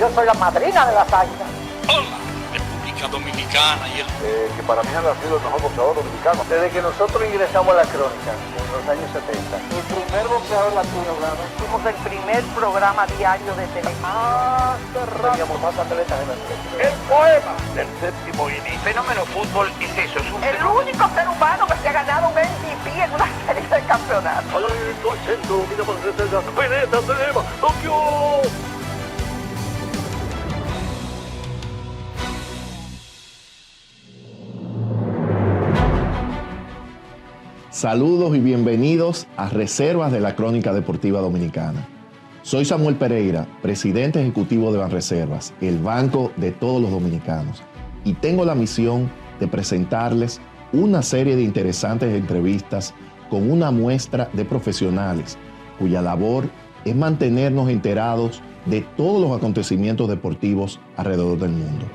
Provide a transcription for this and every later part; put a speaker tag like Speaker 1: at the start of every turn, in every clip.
Speaker 1: Yo soy la madrina de las águilas.
Speaker 2: Hola, República Dominicana y el...
Speaker 3: que para mí ha sido el mejor boxeador dominicano.
Speaker 1: Desde que nosotros ingresamos a la crónica, en los años 70, el primer boxeador latino, fuimos el primer programa diario de televisión.
Speaker 3: Teníamos más atletas en el mundo.
Speaker 1: El poema
Speaker 3: Del séptimo inning.
Speaker 2: fenómeno fútbol es eso, es un
Speaker 1: el único ser humano que se ha ganado un MVP en una serie de campeonatos.
Speaker 3: Talento al centro, mira más reserva. Peneta, tenemos, Tokio.
Speaker 4: Saludos y bienvenidos a Reservas de la Crónica Deportiva Dominicana. Soy Samuel Pereira, presidente ejecutivo de Banreservas, el banco de todos los dominicanos, y tengo la misión de presentarles una serie de interesantes entrevistas con una muestra de profesionales cuya labor es mantenernos enterados de todos los acontecimientos deportivos alrededor del mundo.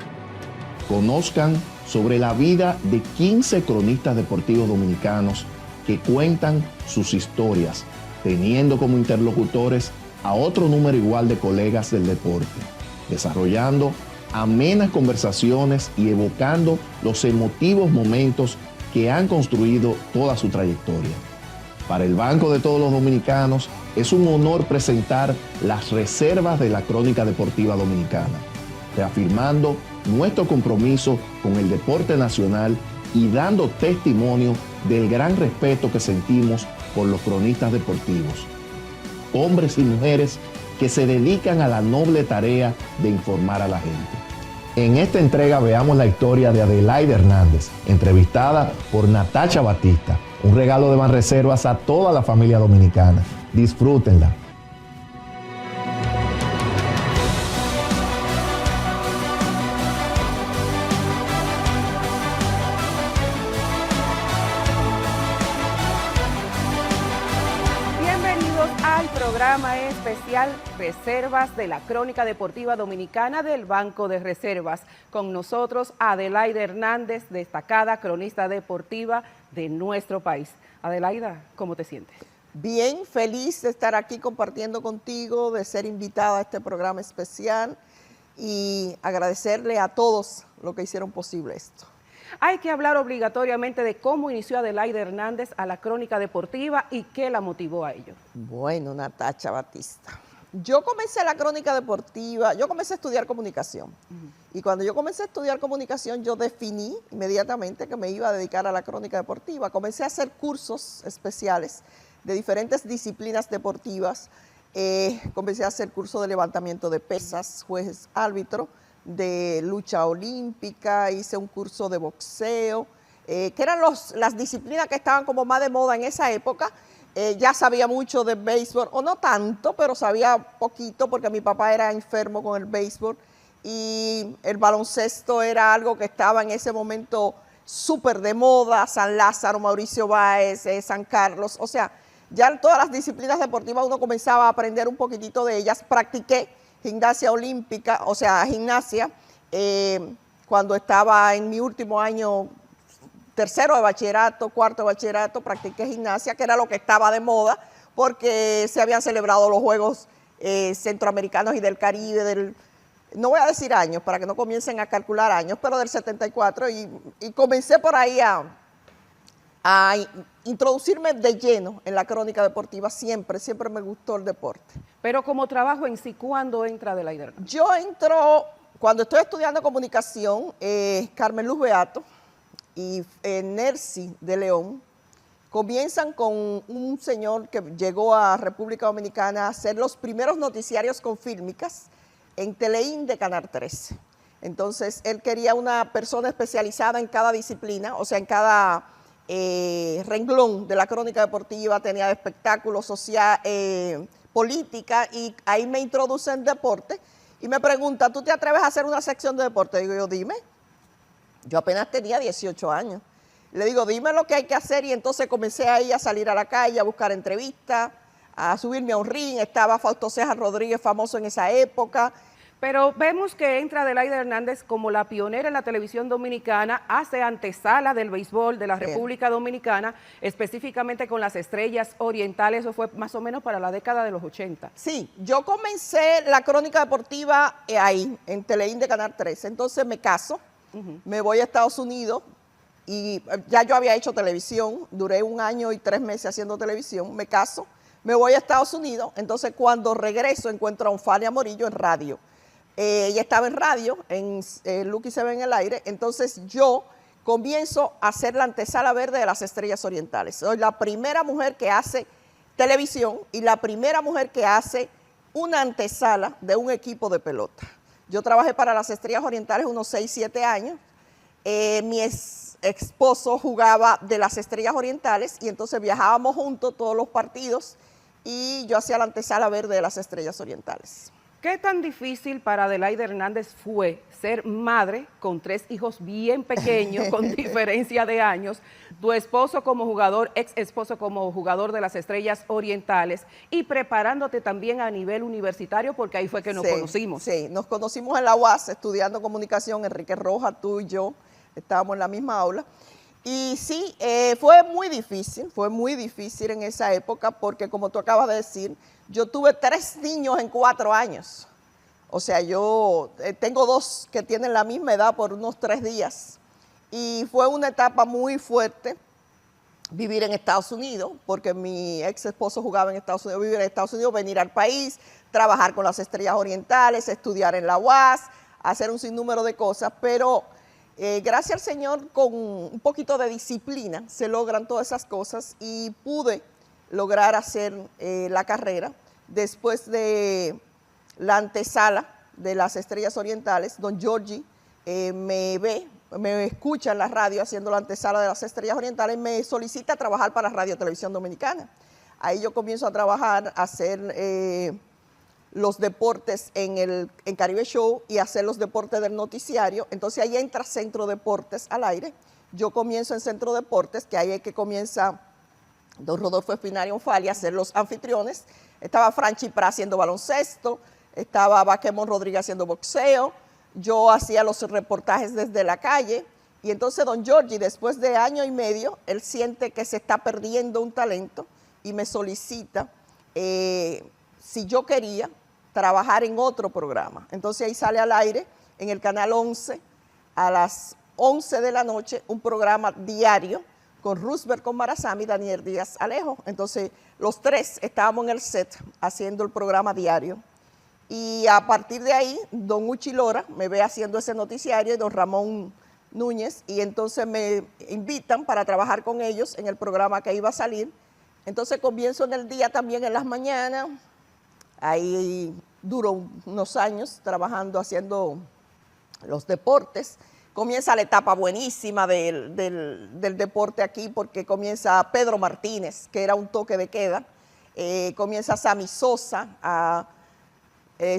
Speaker 4: Conozcan sobre la vida de 15 cronistas deportivos dominicanos que cuentan sus historias, teniendo como interlocutores a otro número igual de colegas del deporte, desarrollando amenas conversaciones y evocando los emotivos momentos que han construido toda su trayectoria. Para el Banco de todos los dominicanos es un honor presentar las reservas de la Crónica Deportiva Dominicana, reafirmando nuestro compromiso con el deporte nacional y dando testimonio del gran respeto que sentimos por los cronistas deportivos, hombres y mujeres que se dedican a la noble tarea de informar a la gente. En esta entrega veamos la historia de Adelaide Hernández, entrevistada por Natacha Batista, un regalo de Banreservas a toda la familia dominicana. Disfrútenla.
Speaker 5: Programa especial Reservas de la Crónica Deportiva Dominicana del Banco de Reservas. Con nosotros Adelaide Hernández, destacada cronista deportiva de nuestro país. Adelaida, ¿cómo te sientes?
Speaker 6: Bien, feliz de estar aquí compartiendo contigo, de ser invitada a este programa especial y agradecerle a todos lo que hicieron posible esto.
Speaker 5: Hay que hablar obligatoriamente de cómo inició Adelaide Hernández a la crónica deportiva y qué la motivó a ello.
Speaker 6: Bueno, Natacha Batista, yo comencé la crónica deportiva, yo comencé a estudiar comunicación. Y cuando yo comencé a estudiar comunicación, yo definí inmediatamente que me iba a dedicar a la crónica deportiva. Comencé a hacer cursos especiales de diferentes disciplinas deportivas. Comencé a hacer cursos de levantamiento de pesas, juez árbitro, de lucha olímpica, hice un curso de boxeo, que eran las disciplinas que estaban como más de moda en esa época. Ya sabía mucho de béisbol, o no tanto, pero sabía poquito porque mi papá era enfermo con el béisbol y el baloncesto era algo que estaba en ese momento súper de moda, San Lázaro, Mauricio Báez, San Carlos, o sea, ya en todas las disciplinas deportivas uno comenzaba a aprender un poquitito de ellas. Practiqué gimnasia olímpica, o sea, gimnasia, cuando estaba en mi último año, tercero de bachillerato, cuarto de bachillerato, practiqué gimnasia, que era lo que estaba de moda, porque se habían celebrado los Juegos Centroamericanos y del Caribe, no voy a decir años, para que no comiencen a calcular años, pero del 74, y comencé por ahí a introducirme de lleno en la crónica deportiva. Siempre me gustó el deporte.
Speaker 5: Pero como trabajo en sí, ¿cuándo entra Adelaide Hernández?
Speaker 6: Yo entro, cuando estoy estudiando comunicación, Carmen Luz Beato y Nercy de León comienzan con un señor que llegó a República Dominicana a hacer los primeros noticiarios con fílmicas en Teleín de Canal 13. Entonces, él quería una persona especializada en cada disciplina, o sea, en cada renglón de la crónica deportiva, tenía de espectáculos, social, política, y ahí me introduce en deporte y me pregunta, ¿tú te atreves a hacer una sección de deporte? Digo yo, dime. Yo apenas tenía 18 años. Le digo, dime lo que hay que hacer, y entonces comencé ahí a salir a la calle, a buscar entrevistas, a subirme a un ring. Estaba Fausto Cejas Rodríguez, famoso en esa época.
Speaker 5: Pero vemos que entra Adelaida Hernández como la pionera en la televisión dominicana, hace antesala del béisbol de la República Dominicana, específicamente con las Estrellas Orientales. Eso fue más o menos para la década de los 80.
Speaker 6: Sí, yo comencé la crónica deportiva ahí, en Teleín de Canal 13. Entonces me caso, me voy a Estados Unidos y ya yo había hecho televisión, duré 1 año y 3 meses haciendo televisión, me caso, me voy a Estados Unidos. Entonces cuando regreso encuentro a Onfalia Morillo en radio. Ella estaba en radio, en Lucky se ve en el aire. Entonces yo comienzo a hacer la antesala verde de las Estrellas Orientales. Soy la primera mujer que hace televisión y la primera mujer que hace una antesala de un equipo de pelota. Yo trabajé para las Estrellas Orientales unos 6, 7 años. Mi esposo jugaba de las Estrellas Orientales y entonces viajábamos juntos todos los partidos y yo hacía la antesala verde de las Estrellas Orientales.
Speaker 5: ¿Qué tan difícil para Adelaida Hernández fue ser madre con 3 hijos bien pequeños, con diferencia de años, tu esposo como jugador, ex esposo como jugador de las Estrellas Orientales y preparándote también a nivel universitario, porque ahí fue que nos conocimos?
Speaker 6: Sí, nos conocimos en la UAS estudiando comunicación, Enrique Rojas, tú y yo, estábamos en la misma aula. Y sí, fue muy difícil en esa época porque, como tú acabas de decir, yo tuve 3 niños en 4 años. O sea, yo tengo 2 que tienen la misma edad por unos 3 días. Y fue una etapa muy fuerte vivir en Estados Unidos, porque mi ex esposo jugaba en Estados Unidos, vivir en Estados Unidos, venir al país, trabajar con las Estrellas Orientales, estudiar en la UAS, hacer un sinnúmero de cosas, pero gracias al Señor, con un poquito de disciplina se logran todas esas cosas y pude lograr hacer la carrera. Después de la antesala de las Estrellas Orientales, don Georgie me escucha en la radio haciendo la antesala de las Estrellas Orientales y me solicita trabajar para Radio Televisión Dominicana. Ahí yo comienzo a trabajar, a hacer los deportes en Caribe Show y hacer los deportes del noticiario. Entonces ahí entra Centro Deportes al aire. Yo comienzo en Centro Deportes, que ahí es que comienza don Rodolfo Espinario Onfalia a ser los anfitriones. Estaba Franchi Pra haciendo baloncesto, estaba Baquemón Rodríguez haciendo boxeo, yo hacía los reportajes desde la calle. Y entonces don Georgie, después de 1 año y medio, él siente que se está perdiendo un talento y me solicita si yo quería trabajar en otro programa. Entonces ahí sale al aire en el Canal 11 a las 11 de la noche un programa diario con Roosevelt con Marazami y Daniel Díaz Alejo. Entonces los 3 estábamos en el set haciendo el programa diario. Y a partir de ahí, don Uchi Lora me ve haciendo ese noticiario y don Ramón Núñez, y entonces me invitan para trabajar con ellos en el programa que iba a salir. Entonces comienzo en el día también en las mañanas. Ahí duro unos años trabajando, haciendo los deportes. Comienza la etapa buenísima del deporte aquí, porque comienza Pedro Martínez, que era un toque de queda. Comienza Sammy Sosa a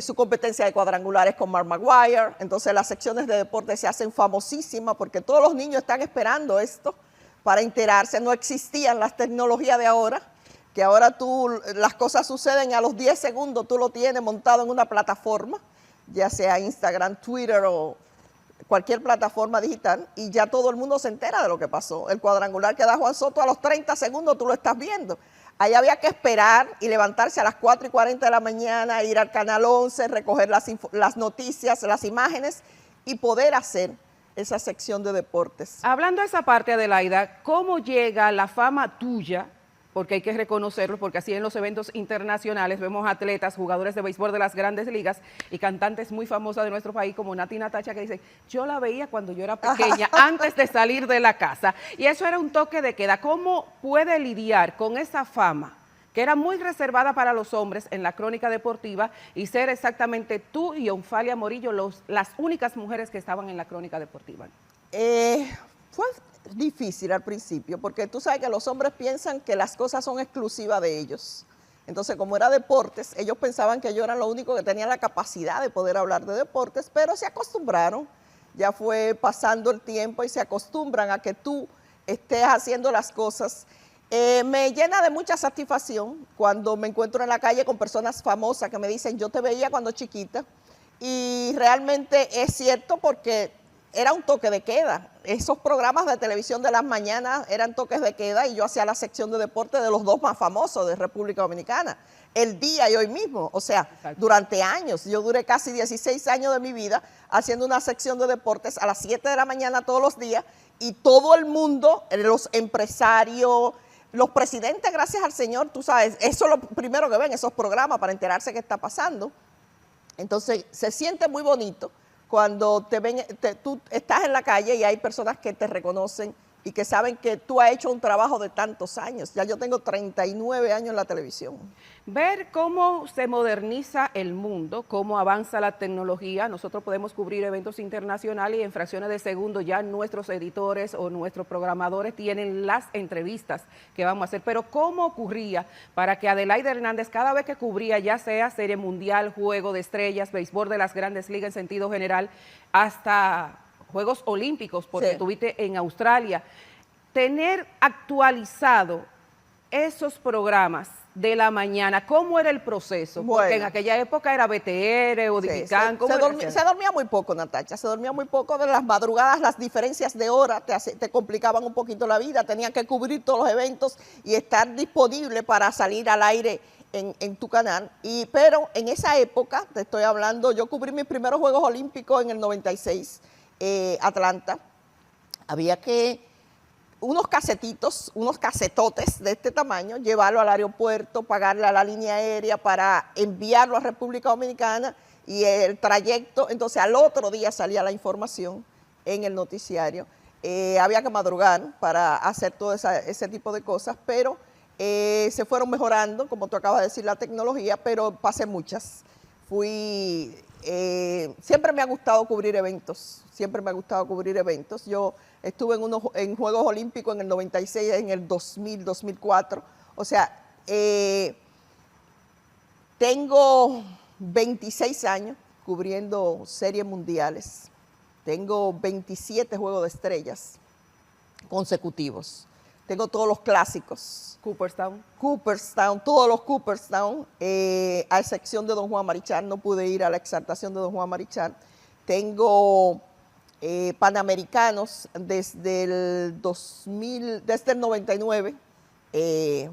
Speaker 6: su competencia de cuadrangulares con Mark Maguire. Entonces las secciones de deporte se hacen famosísimas porque todos los niños están esperando esto para enterarse. No existían las tecnologías de ahora, que ahora las cosas suceden a los 10 segundos, tú lo tienes montado en una plataforma, ya sea Instagram, Twitter o cualquier plataforma digital, y ya todo el mundo se entera de lo que pasó. El cuadrangular que da Juan Soto a los 30 segundos tú lo estás viendo. Ahí había que esperar y levantarse a las 4:40 de la mañana, ir al Canal 11, recoger las noticias, las imágenes y poder hacer esa sección de deportes.
Speaker 5: Hablando de esa parte, Adelaida, ¿cómo llega la fama tuya? Porque hay que reconocerlo, porque así en los eventos internacionales vemos atletas, jugadores de béisbol de las grandes ligas y cantantes muy famosas de nuestro país como Nati Natacha, que dicen, yo la veía cuando yo era pequeña, antes de salir de la casa. Y eso era un toque de queda. ¿Cómo puede lidiar con esa fama, que era muy reservada para los hombres en la crónica deportiva, y ser exactamente tú y Onfalia Morillo las únicas mujeres que estaban en la crónica deportiva?
Speaker 6: Fue difícil al principio, porque tú sabes que los hombres piensan que las cosas son exclusivas de ellos. Entonces, como era deportes, ellos pensaban que yo era lo único que tenía la capacidad de poder hablar de deportes, pero se acostumbraron. Ya fue pasando el tiempo y se acostumbran a que tú estés haciendo las cosas. Me llena de mucha satisfacción cuando me encuentro en la calle con personas famosas que me dicen, yo te veía cuando chiquita Y realmente es cierto porque era un toque de queda. Esos programas de televisión de las mañanas eran toques de queda y yo hacía la sección de deporte de los dos más famosos de República Dominicana, El Día y Hoy Mismo. O sea, durante años, yo duré casi 16 años de mi vida haciendo una sección de deportes a las 7 de la mañana todos los días y todo el mundo, los empresarios, los presidentes, gracias al Señor, tú sabes, eso es lo primero que ven, esos programas para enterarse qué está pasando. Entonces, se siente muy bonito cuando te ven, tú estás en la calle y hay personas que te reconocen y que saben que tú has hecho un trabajo de tantos años. Ya yo tengo 39 años en la televisión.
Speaker 5: Ver cómo se moderniza el mundo, cómo avanza la tecnología. Nosotros podemos cubrir eventos internacionales y en fracciones de segundo ya nuestros editores o nuestros programadores tienen las entrevistas que vamos a hacer. Pero ¿cómo ocurría para que Adelaida Hernández cada vez que cubría, ya sea Serie Mundial, Juego de Estrellas, béisbol de las Grandes Ligas en sentido general, hasta Juegos Olímpicos, porque
Speaker 6: Sí.
Speaker 5: estuviste en Australia, tener actualizado esos programas de la mañana, ¿cómo era el proceso?
Speaker 6: Bueno.
Speaker 5: Porque en aquella época era BTR o
Speaker 6: Sí,
Speaker 5: Digicán, ¿cómo era?
Speaker 6: se dormía muy poco, Natacha, se dormía muy poco. De las madrugadas, las diferencias de hora te complicaban un poquito la vida, tenías que cubrir todos los eventos y estar disponible para salir al aire en tu canal. Pero en esa época, te estoy hablando, yo cubrí mis primeros Juegos Olímpicos en el 96, Atlanta. Había que unos casetitos, unos casetotes de este tamaño, llevarlo al aeropuerto, pagarle a la línea aérea para enviarlo a República Dominicana y el trayecto. Entonces al otro día salía la información en el noticiario. Había que madrugar para hacer todo ese tipo de cosas, pero se fueron mejorando, como tú acabas de decir, la tecnología, pero pasé muchas. Siempre me ha gustado cubrir eventos, Yo estuve en Juegos Olímpicos en el 96, en el 2000, 2004. O sea, tengo 26 años cubriendo series mundiales. Tengo 27 Juegos de Estrellas consecutivos. Tengo todos los clásicos. Cooperstown, todos los Cooperstown, a excepción de Don Juan Marichal, no pude ir a la exaltación de Don Juan Marichal. Tengo Panamericanos desde el 2000, desde el 99,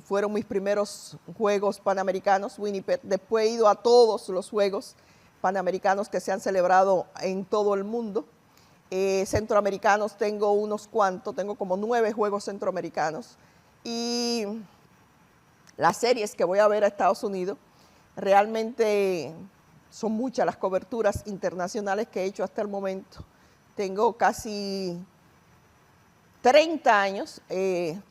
Speaker 6: fueron mis primeros Juegos Panamericanos, Winnipeg. Después he ido a todos los Juegos Panamericanos que se han celebrado en todo el mundo. Centroamericanos tengo unos cuantos, tengo como 9 Juegos Centroamericanos. Y las series que voy a ver a Estados Unidos, realmente son muchas las coberturas internacionales que he hecho hasta el momento. Tengo casi 30 años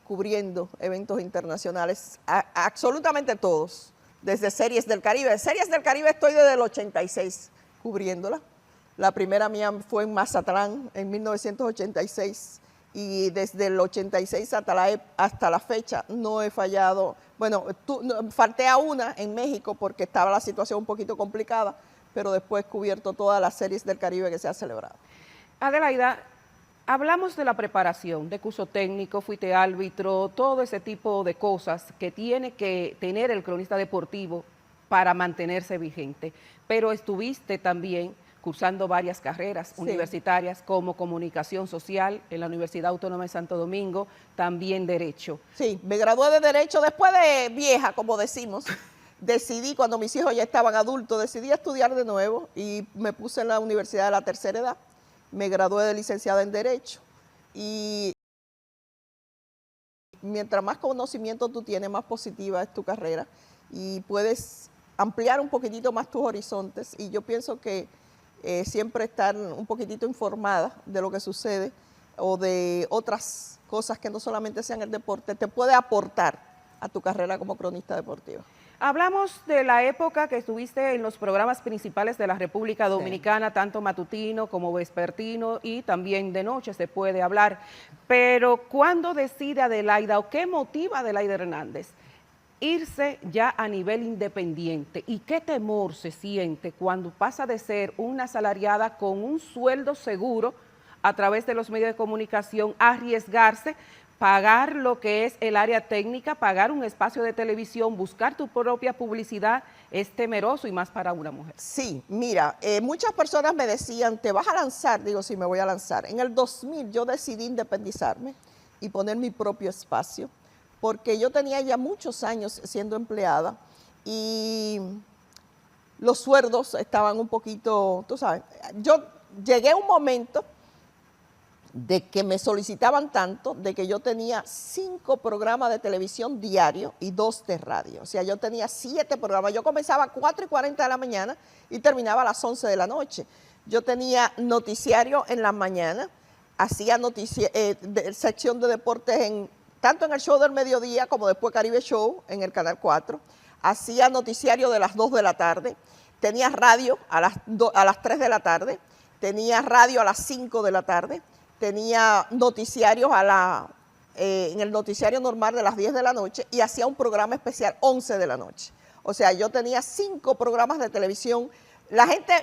Speaker 6: cubriendo eventos internacionales, absolutamente todos, desde Series del Caribe. Series del Caribe estoy desde el 86 cubriéndola. La primera mía fue en Mazatlán en 1986 y desde el 86 hasta la fecha no he fallado. Bueno, falté a una en México porque estaba la situación un poquito complicada, pero después he cubierto todas las Series del Caribe que se han celebrado.
Speaker 5: Adelaida, hablamos de la preparación, de curso técnico, fuiste árbitro, todo ese tipo de cosas que tiene que tener el cronista deportivo para mantenerse vigente, pero estuviste también cursando varias carreras universitarias como comunicación social en la Universidad Autónoma de Santo Domingo, también Derecho.
Speaker 6: Sí, me gradué de Derecho después de vieja, como decimos. Decidí, cuando mis hijos ya estaban adultos, decidí estudiar de nuevo y me puse en la Universidad de la Tercera Edad. Me gradué de licenciada en Derecho y mientras más conocimiento tú tienes, más positiva es tu carrera y puedes ampliar un poquitito más tus horizontes y yo pienso que siempre estar un poquitito informada de lo que sucede o de otras cosas que no solamente sean el deporte, te puede aportar a tu carrera como cronista deportiva.
Speaker 5: Hablamos de la época que estuviste en los programas principales de la República Dominicana, tanto matutino como vespertino y también de noche se puede hablar, pero ¿cuándo decide Adelaida o qué motiva a Adelaida Hernández irse ya a nivel independiente y qué temor se siente cuando pasa de ser una asalariada con un sueldo seguro a través de los medios de comunicación a arriesgarse pagar lo que es el área técnica, pagar un espacio de televisión, buscar tu propia publicidad es temeroso y más para una mujer.
Speaker 6: Sí, mira, muchas personas me decían, ¿te vas a lanzar? Digo, sí, me voy a lanzar. En el 2000 yo decidí independizarme y poner mi propio espacio, porque yo tenía ya muchos años siendo empleada y los sueldos estaban un poquito, tú sabes, yo llegué a un momento de que me solicitaban tanto, de que yo tenía 5 programas de televisión diario y 2 de radio. O sea, yo tenía 7 programas. Yo comenzaba a 4:40 de la mañana y terminaba a las 11 de la noche. Yo tenía noticiario en la mañana, hacía sección de deportes tanto en el show del mediodía como después Caribe Show en el Canal 4. Hacía noticiario de las 2 de la tarde. Tenía radio a las 3 de la tarde. Tenía radio a las 5 de la tarde. Tenía noticiarios en el noticiario normal de las 10 de la noche y hacía un programa especial 11 de la noche. O sea, yo tenía 5 programas de televisión.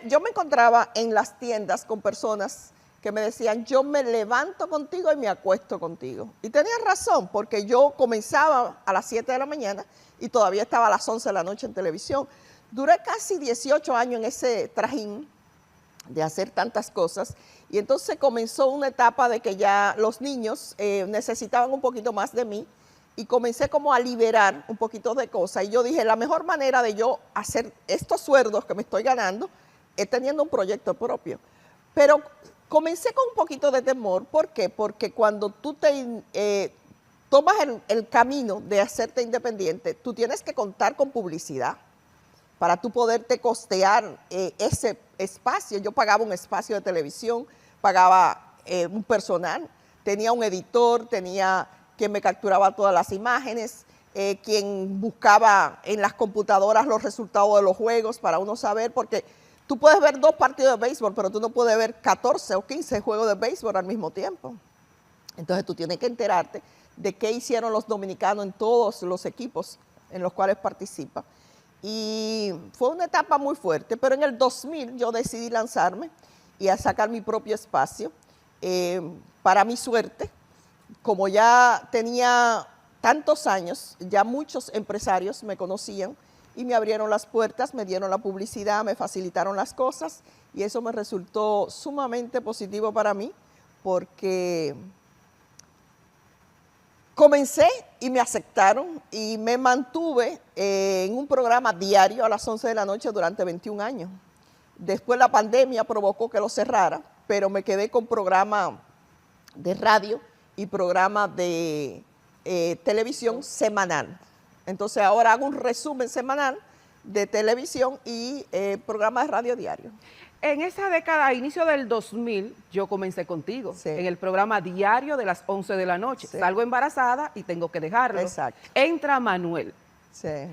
Speaker 6: Yo me encontraba en las tiendas con personas que me decían, yo me levanto contigo y me acuesto contigo. Y tenían razón, porque yo comenzaba a las 7 de la mañana y todavía estaba a las 11 de la noche en televisión. Duré casi 18 años en ese trajín de hacer tantas cosas. Y entonces comenzó una etapa de que ya los niños necesitaban un poquito más de mí y comencé como a liberar un poquito de cosas. Y yo dije, la mejor manera de yo hacer estos sueldos que me estoy ganando es teniendo un proyecto propio. Pero comencé con un poquito de temor. ¿Por qué? Porque cuando tú tomas el camino de hacerte independiente, tú tienes que contar con publicidad para tú poderte costear ese espacio. Yo pagaba un espacio de televisión, pagaba un personal, tenía un editor, tenía quien me capturaba todas las imágenes, quien buscaba en las computadoras los resultados de los juegos para uno saber, porque tú puedes ver 2 partidos de béisbol, pero tú no puedes ver 14 o 15 juegos de béisbol al mismo tiempo. Entonces tú tienes que enterarte de qué hicieron los dominicanos en todos los equipos en los cuales participan. Y fue una etapa muy fuerte, pero en el 2000 yo decidí lanzarme y a sacar mi propio espacio. Para mi suerte, como ya tenía tantos años, ya muchos empresarios me conocían y me abrieron las puertas, me dieron la publicidad, me facilitaron las cosas y eso me resultó sumamente positivo para mí porque comencé y me aceptaron y me mantuve en un programa diario a las 11 de la noche durante 21 años. Después la pandemia provocó que lo cerrara, pero me quedé con programa de radio y programa de televisión semanal. Entonces ahora hago un resumen semanal de televisión y programa de radio diario.
Speaker 5: En esa década, a inicio del 2000, yo comencé contigo,
Speaker 6: Sí.
Speaker 5: en el programa diario de las 11 de la noche.
Speaker 6: Sí.
Speaker 5: Salgo embarazada y tengo que dejarlo.
Speaker 6: Exacto.
Speaker 5: Entra Manuel.
Speaker 6: Sí.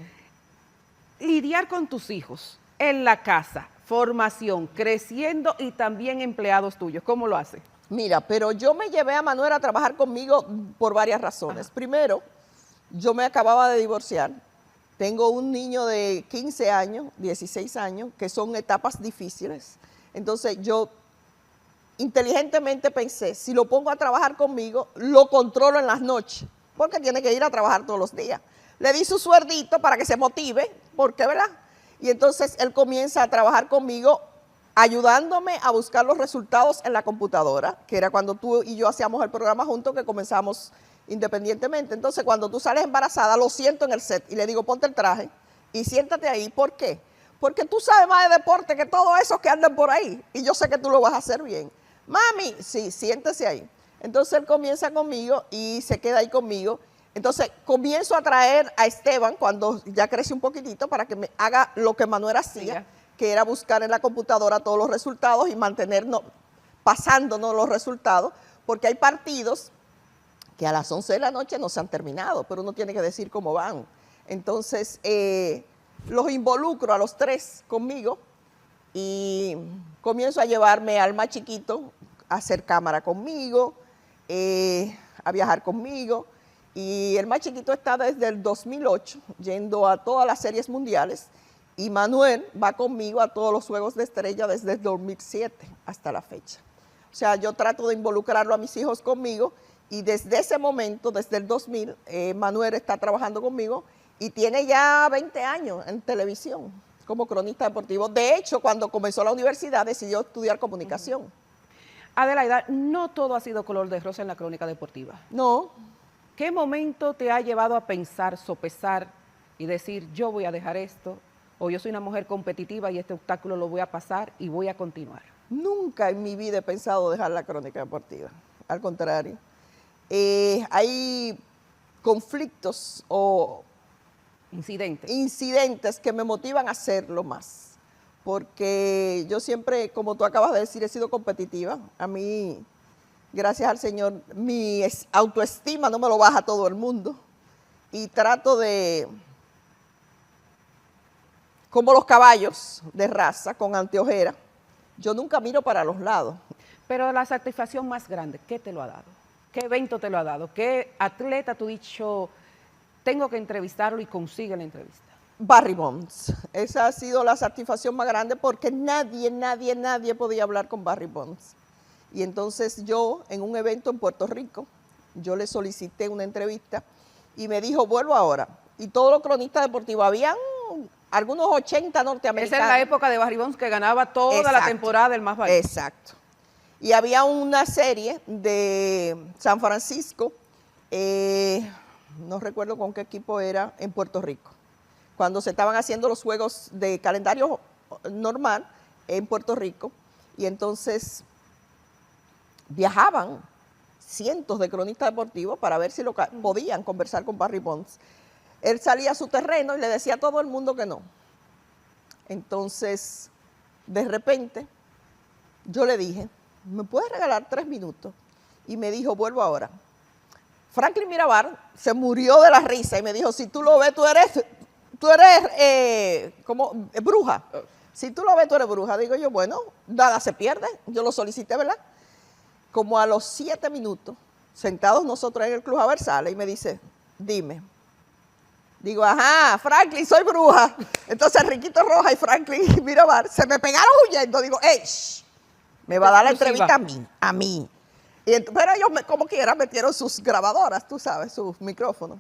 Speaker 5: Lidiar con tus hijos en la casa, formación, creciendo y también empleados tuyos, ¿cómo lo hace?
Speaker 6: Mira, pero yo me llevé a Manuel a trabajar conmigo por varias razones. Primero, yo me acababa de divorciar. Tengo un niño de 15 años, 16 años, que son etapas difíciles. Entonces yo inteligentemente pensé, si lo pongo a trabajar conmigo, lo controlo en las noches, porque tiene que ir a trabajar todos los días. Le di su suerdito para que se motive, porque, ¿verdad? Y entonces él comienza a trabajar conmigo, ayudándome a buscar los resultados en la computadora, que era cuando tú y yo hacíamos el programa juntos, que comenzamos independientemente. Entonces, cuando tú sales embarazada, lo siento en el set y le digo, ponte el traje y siéntate ahí. ¿Por qué? Porque tú sabes más de deporte que todos esos que andan por ahí y yo sé que tú lo vas a hacer bien. Mami, sí, siéntese ahí. Entonces, él comienza conmigo y se queda ahí conmigo. Entonces, comienzo a traer a Esteban cuando ya crece un poquitito para que me haga lo que Manuel hacía, que era buscar en la computadora todos los resultados y mantenernos, pasándonos los resultados, porque hay partidos que a las 11 de la noche no se han terminado, pero uno tiene que decir cómo van. Entonces, los involucro a los 3 conmigo y comienzo a llevarme al más chiquito a hacer cámara conmigo, a viajar conmigo. Y el más chiquito está desde el 2008 yendo a todas las series mundiales y Manuel va conmigo a todos los Juegos de Estrella desde el 2007 hasta la fecha. O sea, yo trato de involucrarlo a mis hijos conmigo Y desde ese momento, desde el 2000, Manuel está trabajando conmigo y tiene ya 20 años en televisión como cronista deportivo. De hecho, cuando comenzó la universidad decidió estudiar comunicación.
Speaker 5: Adelaida, no todo ha sido color de rosa en la crónica deportiva.
Speaker 6: No.
Speaker 5: ¿Qué momento te ha llevado a pensar, sopesar y decir, yo voy a dejar esto, o yo soy una mujer competitiva y este obstáculo lo voy a pasar y voy a continuar?
Speaker 6: Nunca en mi vida he pensado dejar la crónica deportiva. Al contrario. Hay conflictos o incidentes que me motivan a hacerlo más. Porque yo siempre, como tú acabas de decir, he sido competitiva. A mí, gracias al Señor, mi autoestima no me lo baja todo el mundo. Y trato de, como los caballos de raza, con anteojera, yo nunca miro para los lados.
Speaker 5: Pero la satisfacción más grande, ¿qué te lo ha dado? ¿Qué evento te lo ha dado? ¿Qué atleta tú has dicho, tengo que entrevistarlo y consigue la entrevista?
Speaker 6: Barry Bonds. Esa ha sido la satisfacción más grande porque nadie podía hablar con Barry Bonds. Y entonces yo, en un evento en Puerto Rico, yo le solicité una entrevista y me dijo, vuelvo ahora. Y todos los cronistas deportivos, habían algunos 80 norteamericanos.
Speaker 5: Esa es la época de Barry Bonds que ganaba toda
Speaker 6: Exacto.
Speaker 5: la temporada del más valioso.
Speaker 6: Exacto. Y había una serie de San Francisco, no recuerdo con qué equipo era, en Puerto Rico, cuando se estaban haciendo los juegos de calendario normal en Puerto Rico, y entonces viajaban cientos de cronistas deportivos para ver si podían conversar con Barry Bonds. Él salía a su terreno y le decía a todo el mundo que no. Entonces, de repente, yo le dije, ¿me puedes regalar 3 minutos? Y me dijo, vuelvo ahora. Franklin Mirabar se murió de la risa y me dijo, si tú lo ves, tú eres como bruja. Si tú lo ves, tú eres bruja. Digo yo, bueno, nada se pierde. Yo lo solicité, ¿verdad? Como a los 7 minutos, sentados nosotros en el Club Aversales, y me dice, dime. Digo, ajá, Franklin, soy bruja. Entonces Riquito Roja y Franklin Mirabar se me pegaron huyendo. Digo, ¡ey! Me va a dar la entrevista a mí. Pero ellos, como quiera, metieron sus grabadoras, tú sabes, sus micrófonos.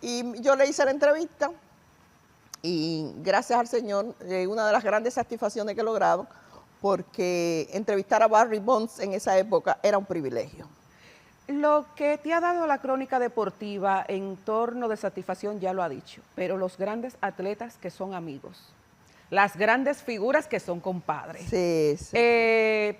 Speaker 6: Y yo le hice la entrevista y gracias al Señor, una de las grandes satisfacciones que he logrado, porque entrevistar a Barry Bonds en esa época era un privilegio.
Speaker 5: Lo que te ha dado la crónica deportiva en torno de satisfacción ya lo ha dicho, pero los grandes atletas que son amigos, las grandes figuras que son compadres.
Speaker 6: Sí, sí.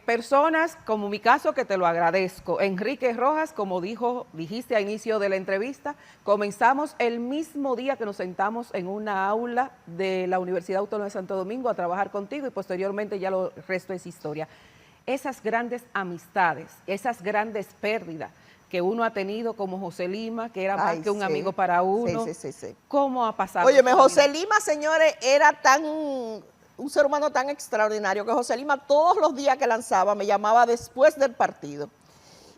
Speaker 5: Personas como mi caso, que te lo agradezco. Enrique Rojas, como dijiste a inicio de la entrevista, comenzamos el mismo día que nos sentamos en una aula de la Universidad Autónoma de Santo Domingo a trabajar contigo y posteriormente ya lo resto es historia. Esas grandes amistades, esas grandes pérdidas que uno ha tenido como José Lima, que era más que un amigo para uno.
Speaker 6: Sí.
Speaker 5: ¿Cómo ha pasado?
Speaker 6: Óyeme, José Lima, señores, era un ser humano tan extraordinario que José Lima todos los días que lanzaba me llamaba después del partido.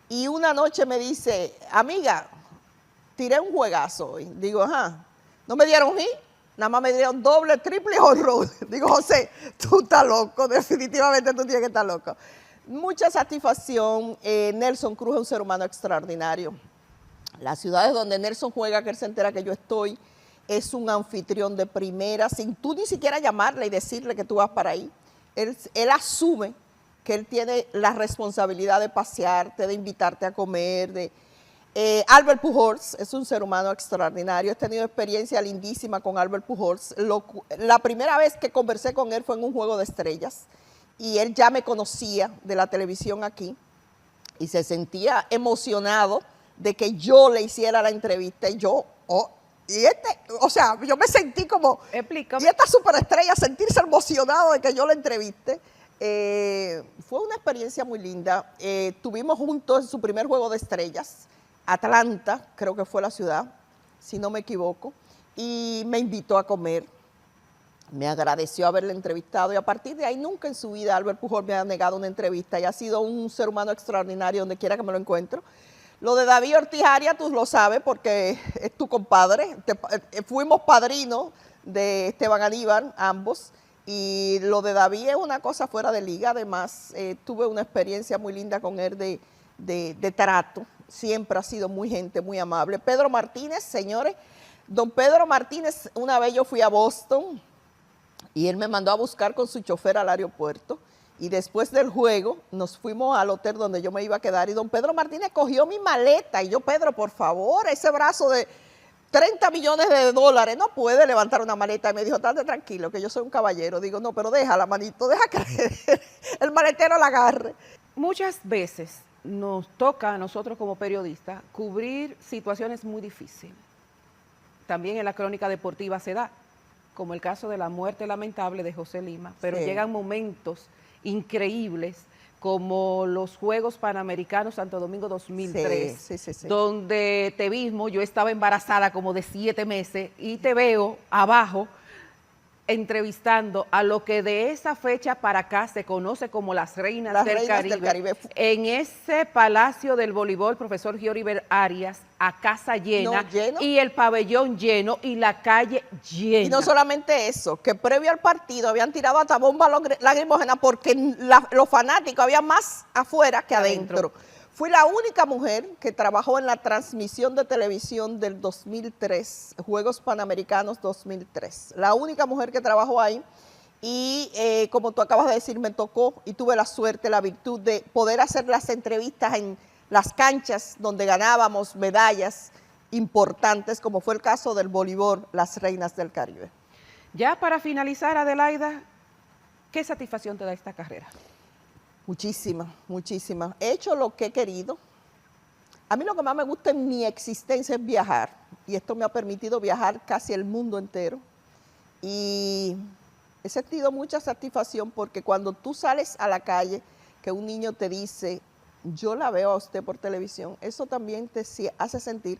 Speaker 6: Y una noche me dice, amiga, tiré un juegazo hoy. Digo, ajá, ¿no me dieron hit? Nada más me dieron doble, triple y honrón. Digo, José, tú estás loco, definitivamente tú tienes que estar loco. Mucha satisfacción. Nelson Cruz es un ser humano extraordinario. Las ciudades donde Nelson juega, que él se entera que yo estoy, es un anfitrión de primera, sin tú ni siquiera llamarle y decirle que tú vas para ahí. Él asume que él tiene la responsabilidad de pasearte, de invitarte a comer. Albert Pujols es un ser humano extraordinario. He tenido experiencia lindísima con Albert Pujols. La primera vez que conversé con él fue en un juego de estrellas. Y él ya me conocía de la televisión aquí y se sentía emocionado de que yo le hiciera la entrevista y yo, yo me sentí como,
Speaker 5: Explícame.
Speaker 6: Y esta superestrella sentirse emocionado de que yo la entreviste. Fue una experiencia muy linda. Tuvimos juntos en su primer juego de estrellas, Atlanta, creo que fue la ciudad, si no me equivoco, y me invitó a comer. Me agradeció haberle entrevistado y a partir de ahí nunca en su vida Albert Pujol me ha negado una entrevista y ha sido un ser humano extraordinario donde quiera que me lo encuentro. Lo de David Ortiz Arias, tú lo sabes porque es tu compadre, fuimos padrinos de Esteban Aníbal, ambos, y lo de David es una cosa fuera de liga. Además, tuve una experiencia muy linda con él de trato, siempre ha sido gente muy amable. Pedro Martínez, señores, don Pedro Martínez, una vez yo fui a Boston y él me mandó a buscar con su chofer al aeropuerto y después del juego nos fuimos al hotel donde yo me iba a quedar y don Pedro Martínez cogió mi maleta y yo, Pedro, por favor, ese brazo de 30 millones de dólares no puede levantar una maleta. Y me dijo, estate tranquilo, que yo soy un caballero. Digo, no, pero déjala, manito, deja que el maletero la agarre.
Speaker 5: Muchas veces nos toca a nosotros como periodistas cubrir situaciones muy difíciles. También en la crónica deportiva se da, como el caso de la muerte lamentable de José Lima, pero llegan momentos increíbles como los Juegos Panamericanos Santo Domingo 2003, donde te mismo, yo estaba embarazada como de 7 meses y te veo abajo entrevistando a lo que de esa fecha para acá se conoce como las Reinas del Caribe, en ese Palacio del Voleibol, profesor Gioriber Arias, a casa llena, y el pabellón lleno y la calle llena.
Speaker 6: Y no solamente eso, que previo al partido habían tirado hasta bombas lacrimógenas porque los fanáticos había más afuera que adentro. Fui la única mujer que trabajó en la transmisión de televisión del 2003, Juegos Panamericanos 2003. La única mujer que trabajó ahí y como tú acabas de decir, me tocó y tuve la suerte, la virtud de poder hacer las entrevistas en las canchas donde ganábamos medallas importantes, como fue el caso del voleibol, las Reinas del Caribe.
Speaker 5: Ya para finalizar, Adelaida, ¿qué satisfacción te da esta carrera?
Speaker 6: Muchísima, muchísima. He hecho lo que he querido. A mí lo que más me gusta en mi existencia es viajar. Y esto me ha permitido viajar casi el mundo entero. Y he sentido mucha satisfacción porque cuando tú sales a la calle, que un niño te dice, yo la veo a usted por televisión, eso también te hace sentir.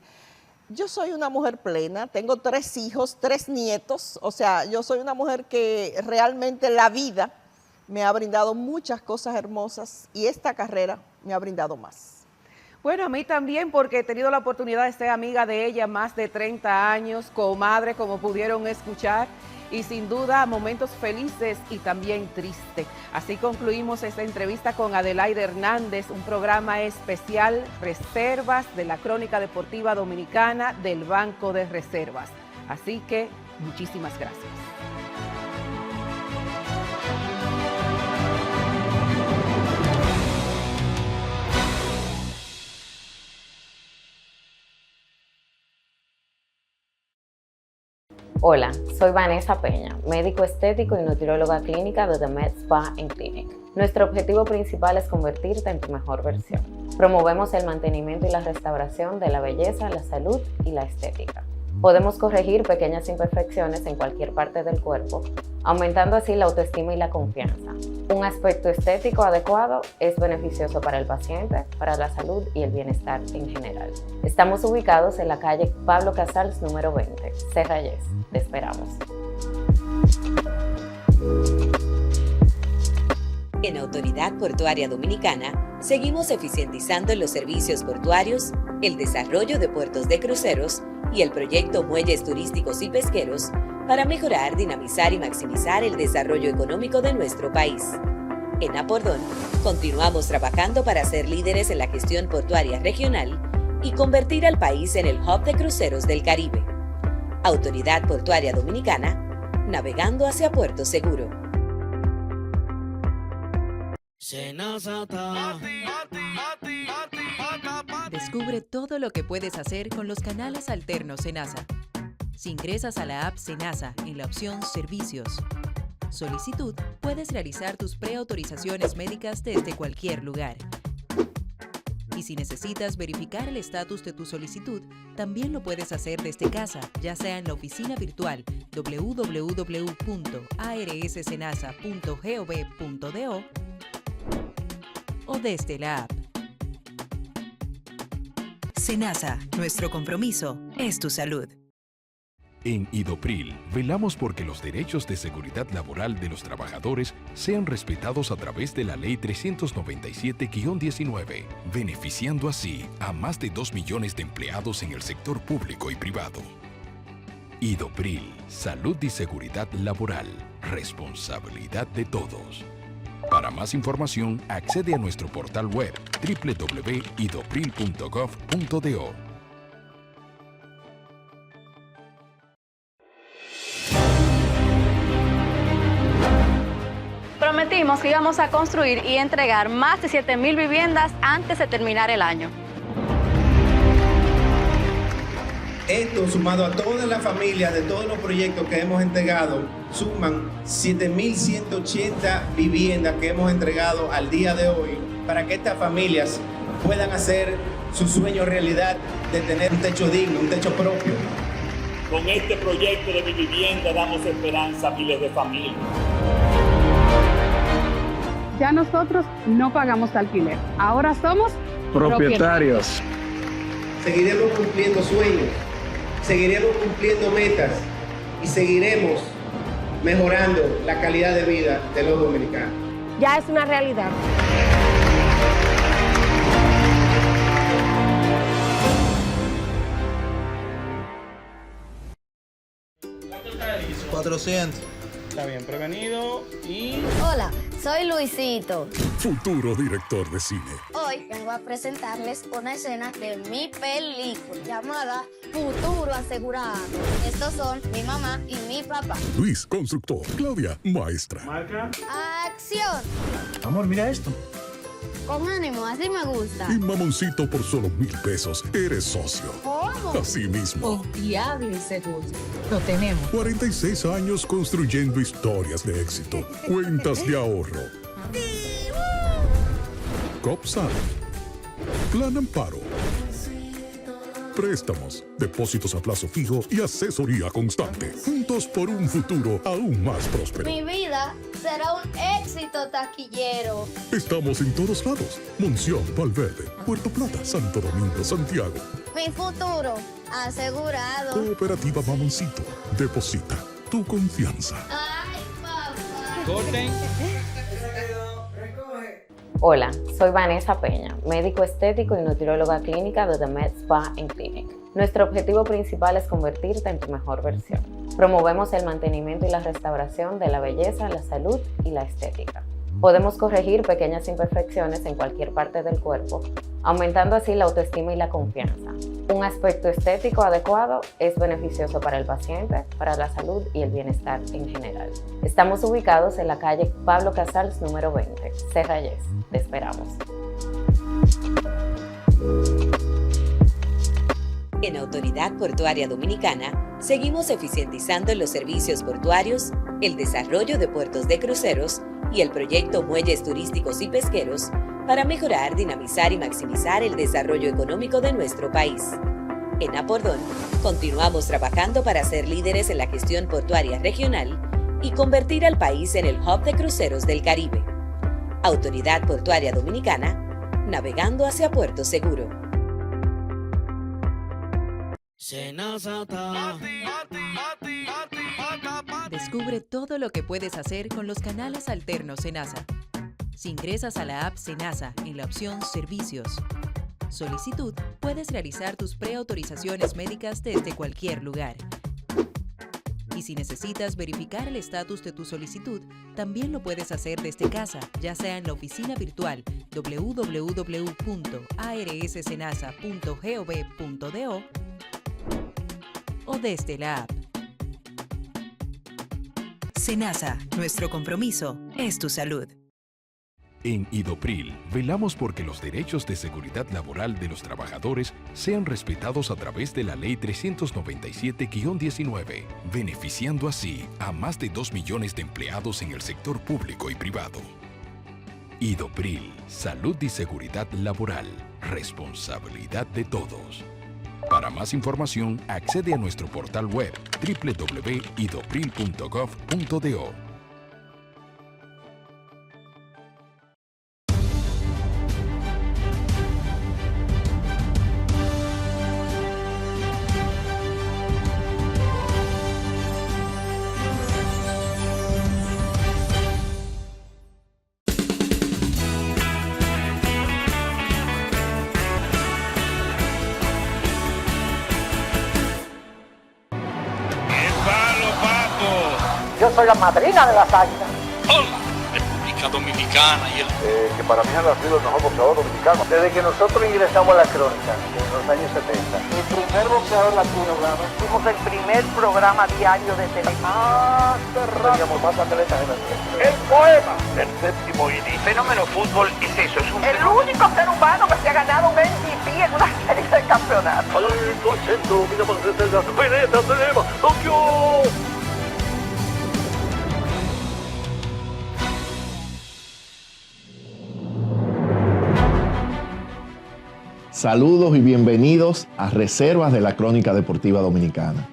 Speaker 6: Yo soy una mujer plena, tengo 3 hijos, 3 nietos. O sea, yo soy una mujer que realmente la vida me ha brindado muchas cosas hermosas y esta carrera me ha brindado más.
Speaker 5: Bueno, a mí también, porque he tenido la oportunidad de ser amiga de ella más de 30 años, comadre, como pudieron escuchar, y sin duda momentos felices y también tristes. Así concluimos esta entrevista con Adelaida Hernández, un programa especial Reservas de la Crónica Deportiva Dominicana del Banco de Reservas. Así que muchísimas gracias.
Speaker 7: Hola, soy Vanessa Peña, médico estético y nutrióloga clínica de The Med Spa & Clinic. Nuestro objetivo principal es convertirte en tu mejor versión. Promovemos el mantenimiento y la restauración de la belleza, la salud y la estética. Podemos corregir pequeñas imperfecciones en cualquier parte del cuerpo, aumentando así la autoestima y la confianza. Un aspecto estético adecuado es beneficioso para el paciente, para la salud y el bienestar en general. Estamos ubicados en la calle Pablo Casals número 20, Serrayes. Te esperamos.
Speaker 8: En Autoridad Portuaria Dominicana, seguimos eficientizando los servicios portuarios, el desarrollo de puertos de cruceros y el proyecto Muelles Turísticos y Pesqueros para mejorar, dinamizar y maximizar el desarrollo económico de nuestro país. En Apordón, continuamos trabajando para ser líderes en la gestión portuaria regional y convertir al país en el hub de cruceros del Caribe. Autoridad Portuaria Dominicana, navegando hacia Puerto Seguro.
Speaker 9: Descubre todo lo que puedes hacer con los canales alternos Senasa. Si ingresas a la app Senasa en la opción Servicios, Solicitud, puedes realizar tus preautorizaciones médicas desde cualquier lugar. Y si necesitas verificar el estatus de tu solicitud, también lo puedes hacer desde casa, ya sea en la oficina virtual www.arssenasa.gov.do o desde la app. Senasa, nuestro compromiso es tu salud.
Speaker 10: En Idopril, velamos porque los derechos de seguridad laboral de los trabajadores sean respetados a través de la Ley 397-19, beneficiando así a más de 2 millones de empleados en el sector público y privado. Idopril, salud y seguridad laboral, responsabilidad de todos. Para más información, accede a nuestro portal web www.idopril.gov.do.
Speaker 11: Prometimos que íbamos a construir y entregar más de 7,000 viviendas antes de terminar el año.
Speaker 12: Esto, sumado a todas las familias de todos los proyectos que hemos entregado, suman 7,180 viviendas que hemos entregado al día de hoy para que estas familias puedan hacer su sueño realidad de tener un techo digno, un techo propio.
Speaker 13: Con este proyecto de Mi Vivienda damos esperanza a miles de familias.
Speaker 14: Ya nosotros no pagamos alquiler, ahora somos propietarios.
Speaker 12: Seguiremos cumpliendo sueños, seguiremos cumpliendo metas y seguiremos mejorando la calidad de vida de los dominicanos.
Speaker 15: Ya es una realidad.
Speaker 16: $400. Está bien prevenido y...
Speaker 17: Hola, soy Luisito.
Speaker 10: Futuro director de cine.
Speaker 17: Hoy vengo a presentarles una escena de mi película llamada Futuro Asegurado. Estos son mi mamá y mi papá.
Speaker 10: Luis, constructor. Claudia, maestra.
Speaker 16: Marca.
Speaker 17: ¡Acción!
Speaker 16: Amor, mira esto.
Speaker 17: Con ánimo, así me gusta.
Speaker 10: Y mamoncito, por solo $1,000 eres socio.
Speaker 17: ¿Cómo?
Speaker 10: Así mismo.
Speaker 18: Confiable y seguro. Lo tenemos.
Speaker 10: 46 años construyendo historias de éxito. Cuentas de ahorro. COPSAL. Plan Amparo. Préstamos, depósitos a plazo fijo y asesoría constante. Juntos por un futuro aún más próspero.
Speaker 17: Mi vida será un éxito taquillero.
Speaker 10: Estamos en todos lados. Monción, Valverde, Puerto Plata, Santo Domingo, Santiago.
Speaker 17: Mi futuro asegurado.
Speaker 10: Cooperativa Mamoncito. Deposita tu confianza.
Speaker 17: Ay, papá.
Speaker 16: Corten.
Speaker 7: Hola, soy Vanessa Peña, médico estético y nutrióloga clínica de The Med Spa Clinic. Nuestro objetivo principal es convertirte en tu mejor versión. Promovemos el mantenimiento y la restauración de la belleza, la salud y la estética. Podemos corregir pequeñas imperfecciones en cualquier parte del cuerpo, aumentando así la autoestima y la confianza. Un aspecto estético adecuado es beneficioso para el paciente, para la salud y el bienestar en general. Estamos ubicados en la calle Pablo Casals número 20, Serrayes. Te esperamos.
Speaker 8: En Autoridad Portuaria Dominicana, seguimos eficientizando los servicios portuarios, el desarrollo de puertos de cruceros y el proyecto Muelles Turísticos y Pesqueros para mejorar, dinamizar y maximizar el desarrollo económico de nuestro país. En Apordón, continuamos trabajando para ser líderes en la gestión portuaria regional y convertir al país en el hub de cruceros del Caribe. Autoridad Portuaria Dominicana, navegando hacia Puerto Seguro.
Speaker 9: Descubre todo lo que puedes hacer con los canales alternos Senasa. Si ingresas a la app Senasa en la opción Servicios, Solicitud, puedes realizar tus preautorizaciones médicas desde cualquier lugar. Y si necesitas verificar el estatus de tu solicitud, también lo puedes hacer desde casa, ya sea en la oficina virtual www.arssenasa.gov.do o desde la app. Senasa, nuestro compromiso es tu salud.
Speaker 10: En Idopril, velamos porque los derechos de seguridad laboral de los trabajadores sean respetados a través de la Ley 397-19, beneficiando así a más de 2 millones de empleados en el sector público y privado. Idopril, salud y seguridad laboral, responsabilidad de todos. Para más información, accede a nuestro portal web www.idopril.gov.do.
Speaker 1: Yo soy la madrina de las águilas.
Speaker 2: Hola, República República Dominicana y el...
Speaker 3: que para mí ha sido el mejor boxeador dominicano.
Speaker 1: Desde que nosotros ingresamos a la crónica en los años 70, el primer boxeador latino, fuimos el primer programa diario de televisión.
Speaker 3: Teníamos más atletas en
Speaker 13: El poema del séptimo inning.
Speaker 2: fenómeno fútbol es eso, es un
Speaker 1: El único ser humano que se ha ganado un MVP en una serie de campeonatos.
Speaker 4: Saludos y bienvenidos a Reservas de la Crónica Deportiva Dominicana.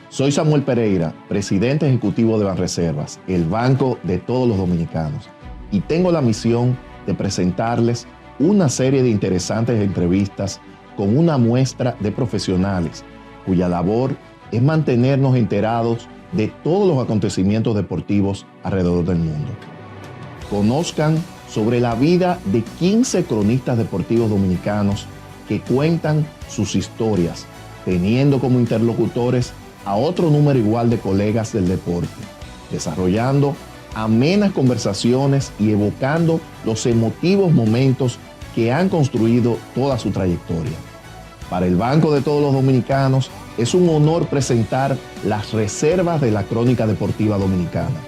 Speaker 4: Soy Samuel Pereira, presidente ejecutivo de Banreservas, el banco de todos los dominicanos, y tengo la misión de presentarles una serie de interesantes entrevistas con una muestra de profesionales cuya labor es mantenernos enterados de todos los acontecimientos deportivos alrededor del mundo. Conozcan sobre la vida de 15 cronistas deportivos dominicanos que cuentan sus historias, teniendo como interlocutores a otro número igual de colegas del deporte, desarrollando amenas conversaciones y evocando los emotivos momentos que han construido toda su trayectoria. Para el Banco de todos los dominicanos es un honor presentar las reservas de la Crónica Deportiva Dominicana,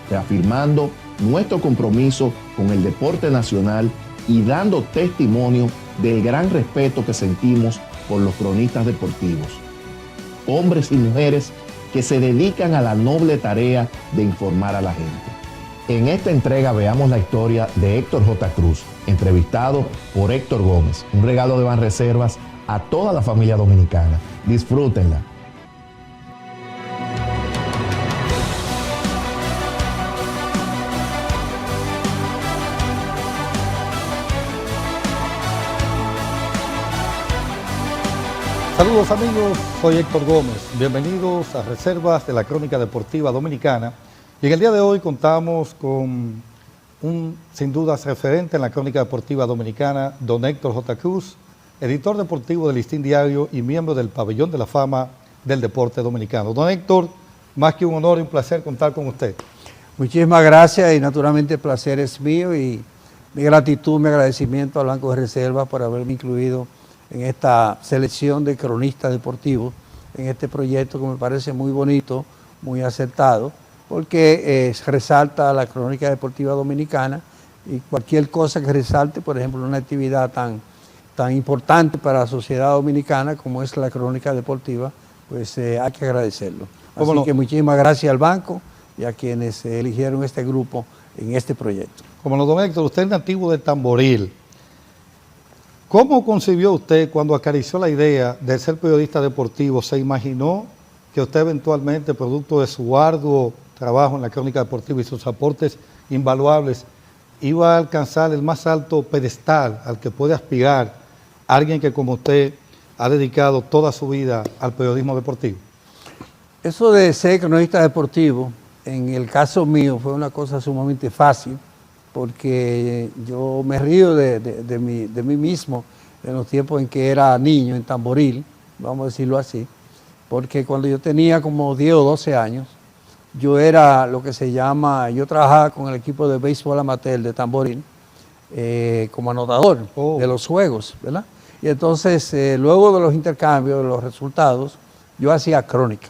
Speaker 4: reafirmando nuestro compromiso con el deporte nacional y dando testimonio del gran respeto que sentimos por los cronistas deportivos, hombres y mujeres que se dedican a la noble tarea de informar a la gente. En esta entrega veamos la historia de Héctor J. Cruz, entrevistado por Héctor Gómez, un regalo de Banreservas a toda la familia dominicana. Disfrútenla.
Speaker 15: Saludos amigos, soy Héctor Gómez. Bienvenidos a Reservas de la Crónica Deportiva Dominicana. Y en el día de hoy contamos con un, sin dudas, referente en la Crónica Deportiva Dominicana, don Héctor J. Cruz, editor deportivo del Listín Diario y miembro del Pabellón de la Fama del Deporte Dominicano. Don Héctor, más que un honor y un placer contar con usted.
Speaker 19: Muchísimas gracias y naturalmente el placer es mío y mi gratitud, mi agradecimiento al Banco de Reservas por haberme incluido en esta selección de cronistas deportivos, en este proyecto que me parece muy bonito, muy acertado, porque resalta la crónica deportiva dominicana y cualquier cosa que resalte, por ejemplo, una actividad tan importante para la sociedad dominicana como es la crónica deportiva, pues hay que agradecerlo. Así que muchísimas gracias al banco y a quienes eligieron este grupo en este proyecto.
Speaker 15: Como lo don Héctor, usted es nativo de Tamboril. ¿Cómo concibió usted cuando acarició la idea de ser periodista deportivo? ¿Se imaginó que usted eventualmente, producto de su arduo trabajo en la crónica deportiva y sus aportes invaluables, iba a alcanzar el más alto pedestal al que puede aspirar alguien que como usted ha dedicado toda su vida al periodismo deportivo?
Speaker 19: Eso de ser cronista deportivo, en el caso mío, fue una cosa sumamente fácil, porque yo me río de mí mismo en los tiempos en que era niño en Tamboril, vamos a decirlo así, porque cuando yo tenía como 10 o 12 años, yo era lo que se llama, yo trabajaba con el equipo de béisbol amateur de Tamboril como anotador de los juegos, ¿verdad? Y entonces, luego de los intercambios, de los resultados, yo hacía crónica.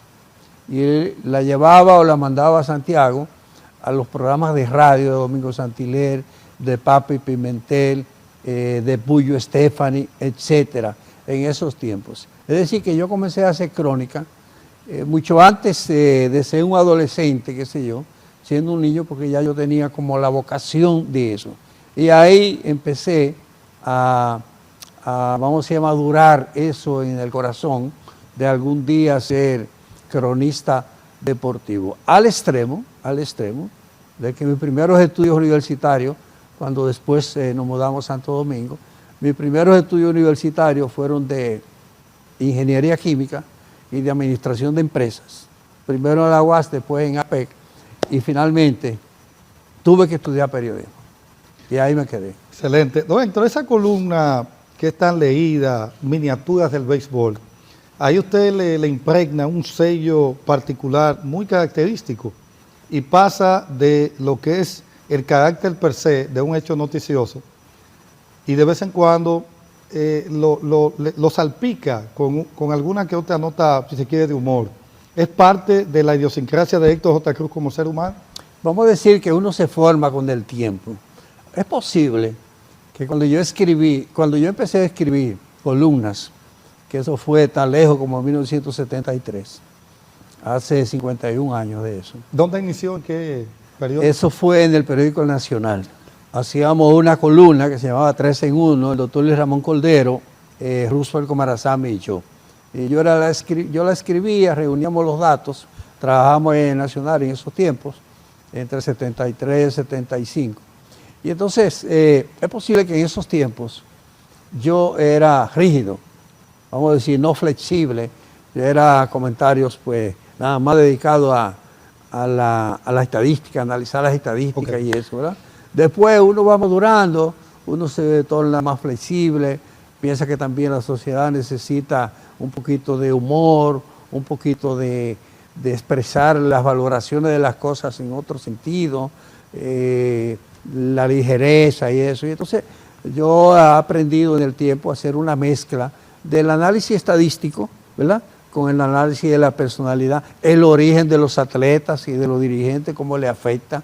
Speaker 19: Y la llevaba o la mandaba a Santiago, a los programas de radio de Domingo Santiler, de Papi Pimentel, de Puyo Estefani, etcétera, en esos tiempos. Es decir, que yo comencé a hacer crónica mucho antes de ser un adolescente, qué sé yo, siendo un niño, porque ya yo tenía como la vocación de eso. Y ahí empecé vamos a madurar eso en el corazón, de algún día ser cronista deportivo, al extremo de que mis primeros estudios universitarios, cuando después nos mudamos a Santo Domingo, mis primeros estudios universitarios fueron de ingeniería química y de administración de empresas. Primero en la UAS, después en APEC, y finalmente tuve que estudiar periodismo. Y ahí me quedé.
Speaker 15: Excelente. Don Héctor, esa columna que es tan leída, Miniaturas del Béisbol, ahí usted le impregna un sello particular muy característico y pasa de lo que es el carácter per se de un hecho noticioso y de vez en cuando lo salpica con alguna que otra nota, si se quiere, de humor. ¿Es parte de la idiosincrasia de Héctor J. Cruz como ser humano?
Speaker 19: Vamos a decir que uno se forma con el tiempo. Es posible que cuando yo empecé a escribir columnas, que eso fue tan lejos como en 1973, hace 51 años de eso.
Speaker 15: ¿Dónde inició? ¿En qué periodo?
Speaker 19: Eso fue en el periódico El Nacional. Hacíamos una columna que se llamaba 3 en 1, el doctor Luis Ramón Cordero, Roosevelt Comarazami y yo. Y yo la escribía, reuníamos los datos, trabajamos en El Nacional en esos tiempos, entre 73 y 75. Y entonces, es posible que en esos tiempos yo era rígido, vamos a decir, no flexible. Yo era comentarios, pues, nada más dedicado a la estadística, analizar las estadísticas y eso, ¿verdad? Después uno va madurando, uno se torna más flexible, piensa que también la sociedad necesita un poquito de humor, un poquito de expresar las valoraciones de las cosas en otro sentido, la ligereza y eso. Y entonces yo he aprendido en el tiempo a hacer una mezcla del análisis estadístico, ¿verdad?, con el análisis de la personalidad, el origen de los atletas y de los dirigentes, cómo le afecta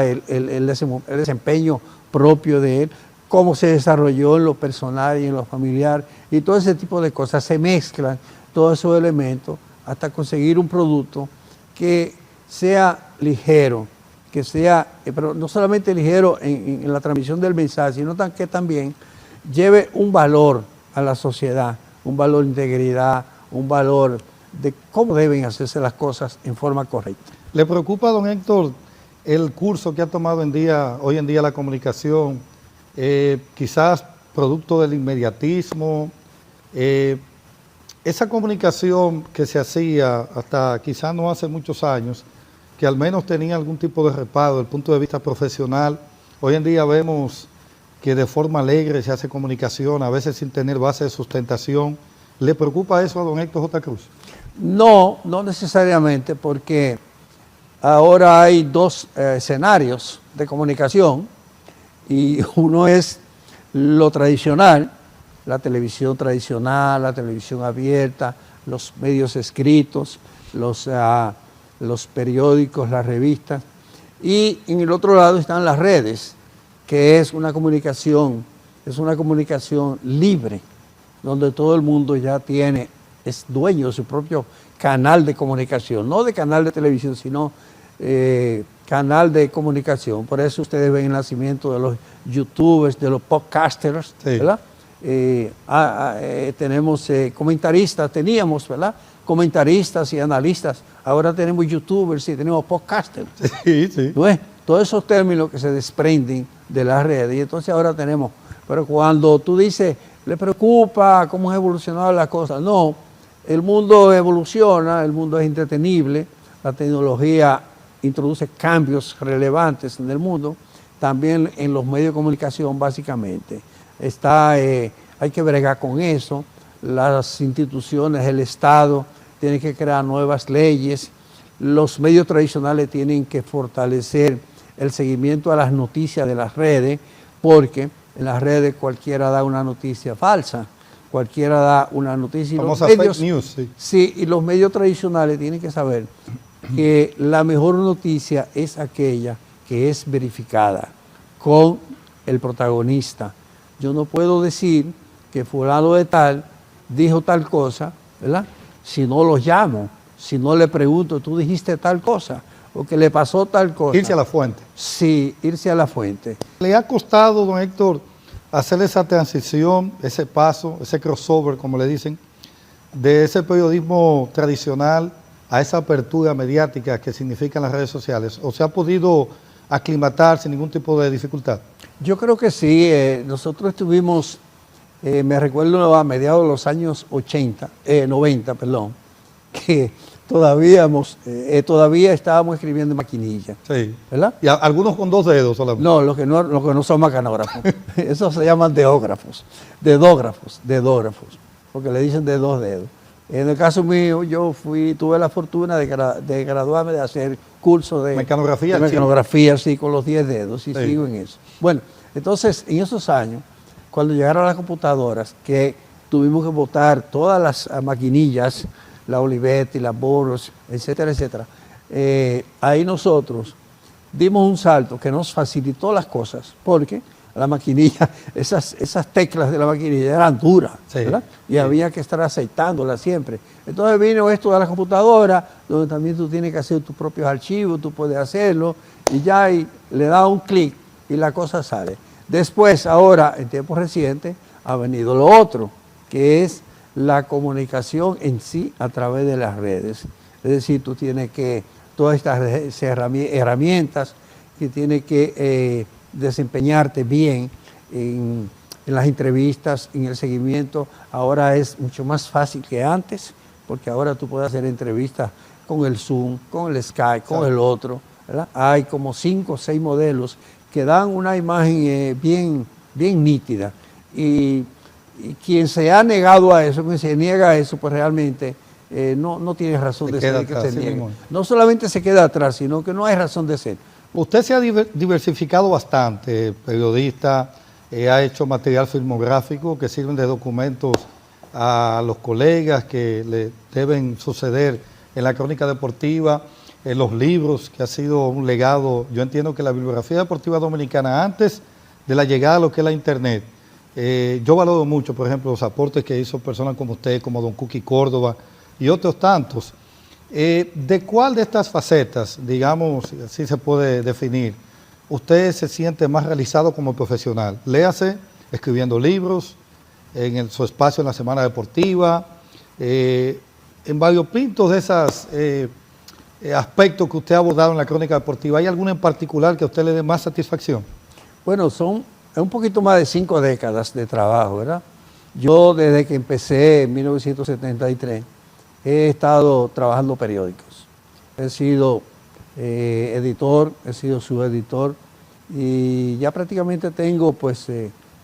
Speaker 19: el desempeño propio de él, cómo se desarrolló en lo personal y en lo familiar, y todo ese tipo de cosas. Se mezclan todos esos elementos hasta conseguir un producto que sea ligero, que sea, pero no solamente ligero en la transmisión del mensaje, sino que también lleve un valor a la sociedad, un valor de integridad, un valor de cómo deben hacerse las cosas en forma correcta.
Speaker 15: ¿Le preocupa, don Héctor, el curso que ha tomado hoy en día la comunicación, quizás producto del inmediatismo, esa comunicación que se hacía hasta quizás no hace muchos años, que al menos tenía algún tipo de respaldo desde el punto de vista profesional? Hoy en día vemos que de forma alegre se hace comunicación, a veces sin tener base de sustentación. ¿Le preocupa eso a don Héctor J. Cruz?
Speaker 19: No, no necesariamente, porque ahora hay dos escenarios de comunicación, y uno es lo tradicional, la televisión tradicional, la televisión abierta, los medios escritos, los periódicos, las revistas, y en el otro lado están las redes, que es una comunicación libre, donde todo el mundo ya es dueño de su propio canal de comunicación, no de canal de televisión, sino canal de comunicación. Por eso ustedes ven el nacimiento de los youtubers, de los podcasters, sí, ¿verdad? Tenemos comentaristas, teníamos, ¿verdad?, comentaristas y analistas. Ahora tenemos youtubers y tenemos podcasters.
Speaker 15: Sí, sí.
Speaker 19: ¿Ves? Todos esos términos que se desprenden de las redes. Y entonces ahora tenemos, pero cuando tú dices, ¿le preocupa cómo ha evolucionado las cosas? No, el mundo evoluciona, el mundo es entretenible, la tecnología introduce cambios relevantes en el mundo, también en los medios de comunicación básicamente. Hay que bregar con eso, las instituciones, el Estado tienen que crear nuevas leyes, los medios tradicionales tienen que fortalecer el seguimiento a las noticias de las redes, porque en las redes cualquiera da una noticia falsa, cualquiera da una noticia.
Speaker 15: Famosa fake news, sí.
Speaker 19: Sí, y los medios tradicionales tienen que saber que la mejor noticia es aquella que es verificada con el protagonista. Yo no puedo decir que fulano de tal dijo tal cosa, ¿verdad?, si no lo llamo, si no le pregunto, tú dijiste tal cosa, o que le pasó tal cosa.
Speaker 15: Irse a la fuente.
Speaker 19: Sí, irse a la fuente.
Speaker 15: ¿Le ha costado, don Héctor, hacer esa transición, ese paso, ese crossover, como le dicen, de ese periodismo tradicional a esa apertura mediática que significan las redes sociales? ¿O se ha podido aclimatar sin ningún tipo de dificultad?
Speaker 19: Yo creo que sí. Nosotros estuvimos, me recuerdo a mediados de los años 90, que todavía estábamos escribiendo en maquinilla.
Speaker 15: Sí.
Speaker 19: ¿Verdad?
Speaker 15: Y algunos con 2 dedos solamente.
Speaker 19: No, los que no son mecanógrafos. Esos se llaman dedógrafos, porque le dicen de 2 dedos. En el caso mío, yo tuve la fortuna de graduarme, de hacer cursos de mecanografía, sí, con los 10 dedos, y sigo en eso. Bueno, entonces, en esos años, cuando llegaron las computadoras, que tuvimos que botar todas las maquinillas, la Olivetti, las Boros, etcétera, etcétera, ahí nosotros dimos un salto que nos facilitó las cosas, porque la maquinilla, esas teclas de la maquinilla eran duras, ¿verdad? Y había que estar aceitándolas siempre. Entonces vino esto de la computadora, donde también tú tienes que hacer tus propios archivos, tú puedes hacerlo, y ya ahí le das un clic y la cosa sale. Después, ahora, en tiempos recientes, ha venido lo otro, que es la comunicación en sí a través de las redes. Es decir, tú tienes que, todas estas herramientas que tienes que desempeñarte bien en las entrevistas, en el seguimiento, ahora es mucho más fácil que antes, porque ahora tú puedes hacer entrevistas con el Zoom, con el Skype, con el otro, ¿verdad? Hay como 5 o 6 modelos que dan una imagen bien nítida, y quien se ha negado a eso, quien se niega a eso, pues realmente no tiene razón de ser que se niegue. No solamente se queda atrás, sino que no hay razón de ser.
Speaker 15: Usted se ha diversificado bastante, periodista, ha hecho material filmográfico que sirven de documentos a los colegas que le deben suceder en la crónica deportiva, en los libros, que ha sido un legado. Yo entiendo que la bibliografía deportiva dominicana, antes de la llegada a lo que es la internet, yo valoro mucho, por ejemplo, los aportes que hizo personas como usted, como don Cookie Córdoba y otros tantos. ¿De cuál de estas facetas, digamos, así se puede definir, usted se siente más realizado como profesional? Léase, escribiendo libros, en su espacio en la Semana Deportiva, en variopintos de esos aspectos que usted ha abordado en la crónica deportiva. ¿Hay alguno en particular que a usted le dé más satisfacción?
Speaker 19: Bueno, es un poquito más de 5 décadas de trabajo, ¿verdad? Yo desde que empecé en 1973, he estado trabajando periódicos. He sido editor, he sido subeditor, y ya prácticamente tengo pues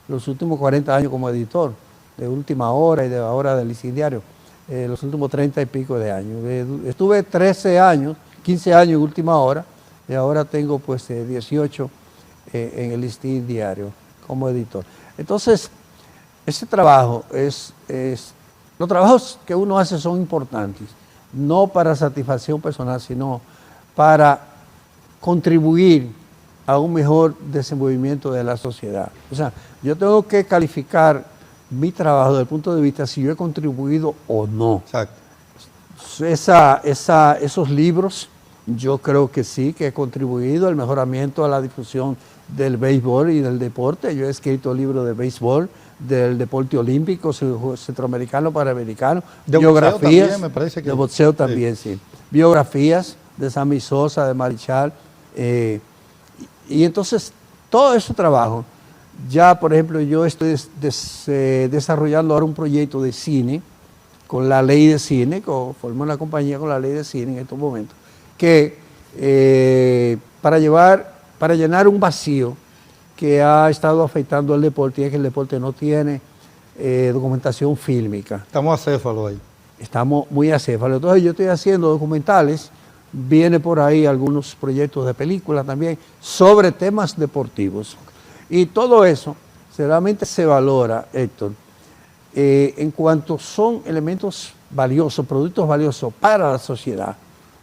Speaker 19: los últimos 40 años como editor, de Última Hora y de ahora del Listín Diario, los últimos 30 y pico de años. Estuve 13 años, 15 años en Última Hora, y ahora tengo pues 18 en el Listín Diario como editor. Entonces, ese trabajo los trabajos que uno hace son importantes, no para satisfacción personal, sino para contribuir a un mejor desenvolvimiento de la sociedad. O sea, yo tengo que calificar mi trabajo desde el punto de vista si yo he contribuido o no.
Speaker 15: Exacto.
Speaker 19: Esos libros, yo creo que sí, que he contribuido al mejoramiento, a la difusión del béisbol y del deporte. Yo he escrito libros de béisbol, del deporte olímpico, centroamericano, panamericano,
Speaker 15: de
Speaker 19: biografías,
Speaker 15: boxeo también, me parece que
Speaker 19: de boxeo también, sí. Biografías de Sammy Sosa, de Marichal, y entonces todo ese trabajo, ya por ejemplo yo estoy desarrollando ahora un proyecto de cine, con la ley de cine, formé una compañía con la ley de cine en estos momentos, que para llenar un vacío que ha estado afectando al deporte, y es que el deporte no tiene documentación fílmica.
Speaker 15: Estamos acéfalos ahí.
Speaker 19: Estamos muy acéfalos. Entonces yo estoy haciendo documentales, viene por ahí algunos proyectos de películas también, sobre temas deportivos. Y todo eso realmente se valora, Héctor, en cuanto son elementos valiosos, productos valiosos para la sociedad.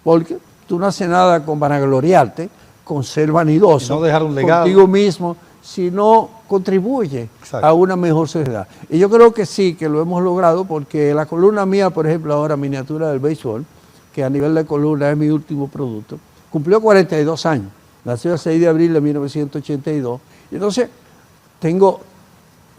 Speaker 19: Porque tú no haces nada con vanagloriarte, con ser vanidoso,
Speaker 15: no dejar un legado
Speaker 19: contigo mismo, sino contribuye a una mejor sociedad. Y yo creo que sí, que lo hemos logrado, porque la columna mía, por ejemplo, ahora Miniatura del Béisbol, que a nivel de columna es mi último producto, cumplió 42 años. Nació el 6 de abril de 1982. Y entonces tengo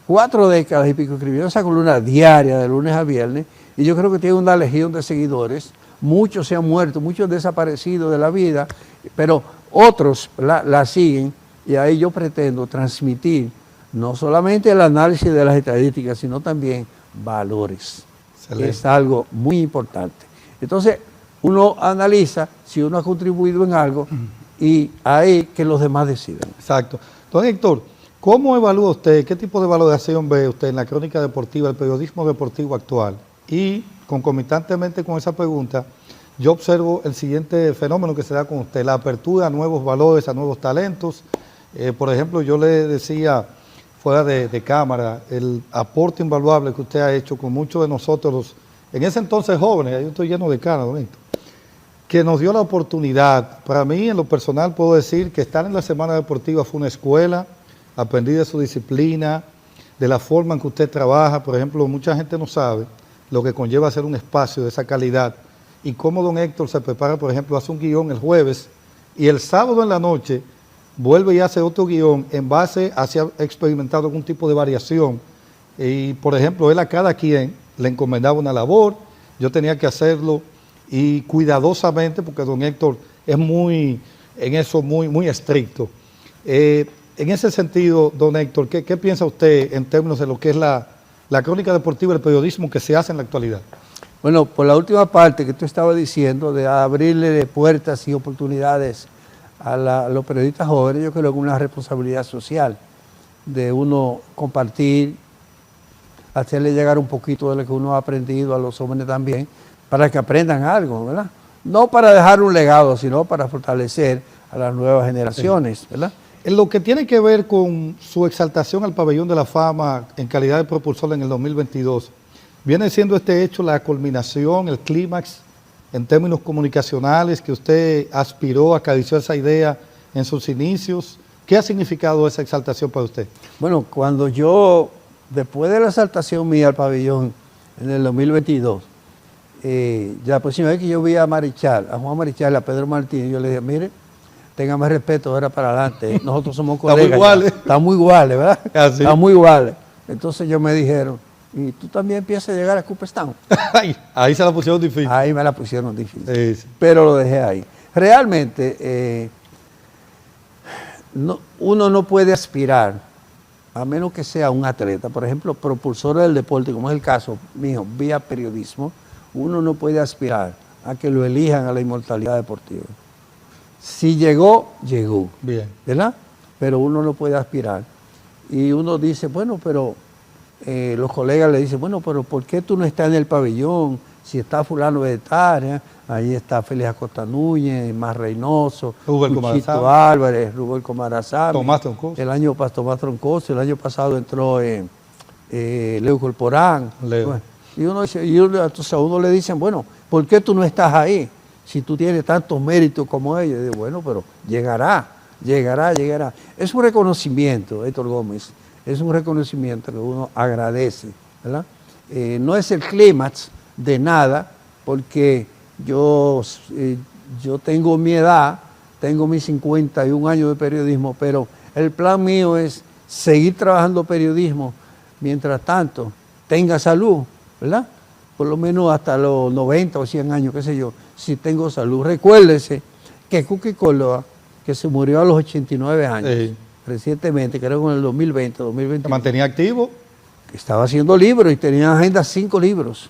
Speaker 19: 4 décadas y pico escribiendo esa columna diaria de lunes a viernes, y yo creo que tiene una legión de seguidores. Muchos se han muerto, muchos desaparecidos de la vida, pero otros la siguen, y ahí yo pretendo transmitir no solamente el análisis de las estadísticas, sino también valores. Excelente. Es algo muy importante. Entonces, uno analiza si uno ha contribuido en algo, y ahí que los demás deciden.
Speaker 15: Exacto. Entonces, Héctor, ¿cómo evalúa usted, qué tipo de valoración ve usted en la crónica deportiva, el periodismo deportivo actual? Y concomitantemente con esa pregunta, yo observo el siguiente fenómeno que se da con usted, la apertura a nuevos valores, a nuevos talentos. Por ejemplo, yo le decía fuera de cámara el aporte invaluable que usted ha hecho con muchos de nosotros, en ese entonces jóvenes, yo estoy lleno de canas, don Héctor, que nos dio la oportunidad. Para mí, en lo personal, puedo decir que estar en la Semana Deportiva fue una escuela, aprendí de su disciplina, de la forma en que usted trabaja. Por ejemplo, mucha gente no sabe lo que conlleva hacer un espacio de esa calidad y cómo don Héctor se prepara, por ejemplo, hace un guión el jueves y el sábado en la noche vuelve y hace otro guión en base a si ha experimentado algún tipo de variación. Y, por ejemplo, él a cada quien le encomendaba una labor, yo tenía que hacerlo y cuidadosamente, porque don Héctor es muy, en eso, muy estricto. En ese sentido, don Héctor, ¿qué piensa usted en términos de lo que es la crónica deportiva, el periodismo que se hace en la actualidad?
Speaker 19: Bueno, por la última parte que tú estabas diciendo, de abrirle puertas y oportunidades a los periodistas jóvenes, yo creo que es una responsabilidad social de uno compartir, hacerle llegar un poquito de lo que uno ha aprendido a los jóvenes también, para que aprendan algo, ¿verdad? No para dejar un legado, sino para fortalecer a las nuevas generaciones, ¿verdad?
Speaker 15: En lo que tiene que ver con su exaltación al Pabellón de la Fama en calidad de propulsor en el 2022, ¿viene siendo este hecho la culminación, el clímax en términos comunicacionales que usted aspiró, acarició esa idea en sus inicios? ¿Qué ha significado esa exaltación para usted?
Speaker 19: Bueno, cuando yo, después de la exaltación mía al pabellón en el 2022, ya la próxima vez que yo vi a Marichal, a Juan Marichal, a Pedro Martínez, yo le dije, mire, téngame respeto ahora para adelante, nosotros somos colegas.
Speaker 15: Estamos iguales.
Speaker 19: Estamos iguales, ¿verdad?
Speaker 15: Así.
Speaker 19: Estamos iguales. Entonces ellos me dijeron, y tú también empiezas a llegar a Cooperstown.
Speaker 15: Ahí se la pusieron difícil.
Speaker 19: Ahí me la pusieron difícil.
Speaker 15: Sí, sí.
Speaker 19: Pero lo dejé ahí. Realmente, uno no puede aspirar, a menos que sea un atleta, por ejemplo, propulsor del deporte, como es el caso mío, vía periodismo, uno no puede aspirar a que lo elijan a la inmortalidad deportiva. Si llegó, llegó.
Speaker 15: Bien.
Speaker 19: ¿Verdad? Pero uno no puede aspirar. Y uno dice, bueno, pero los colegas le dicen, bueno, pero ¿por qué tú no estás en el pabellón? Si está fulano de Tarea, ahí está Félix Acosta Núñez, Más Reynoso, Luchito Álvarez, Rubén Comarazán,
Speaker 15: Tomás Troncoso.
Speaker 19: Tomás Troncoso, el año pasado entró Leo Corporán.
Speaker 15: Leo.
Speaker 19: Y uno dice, entonces a uno le dicen, bueno, ¿por qué tú no estás ahí? Si tú tienes tantos méritos como ellos. Y digo, bueno, pero llegará. Es un reconocimiento, Héctor Gómez, es un reconocimiento que uno agradece, ¿verdad? No es el clímax de nada, porque yo tengo mi edad, tengo mis 51 años de periodismo, pero el plan mío es seguir trabajando periodismo mientras tanto tenga salud, ¿verdad? Por lo menos hasta los 90 o 100 años, qué sé yo, si tengo salud. Recuérdese que Cuqui Córdoba, que se murió a los 89 años, sí, recientemente, creo que en el 2020.
Speaker 15: ¿Se mantenía activo?
Speaker 19: Estaba haciendo libros y tenía en agenda 5 libros.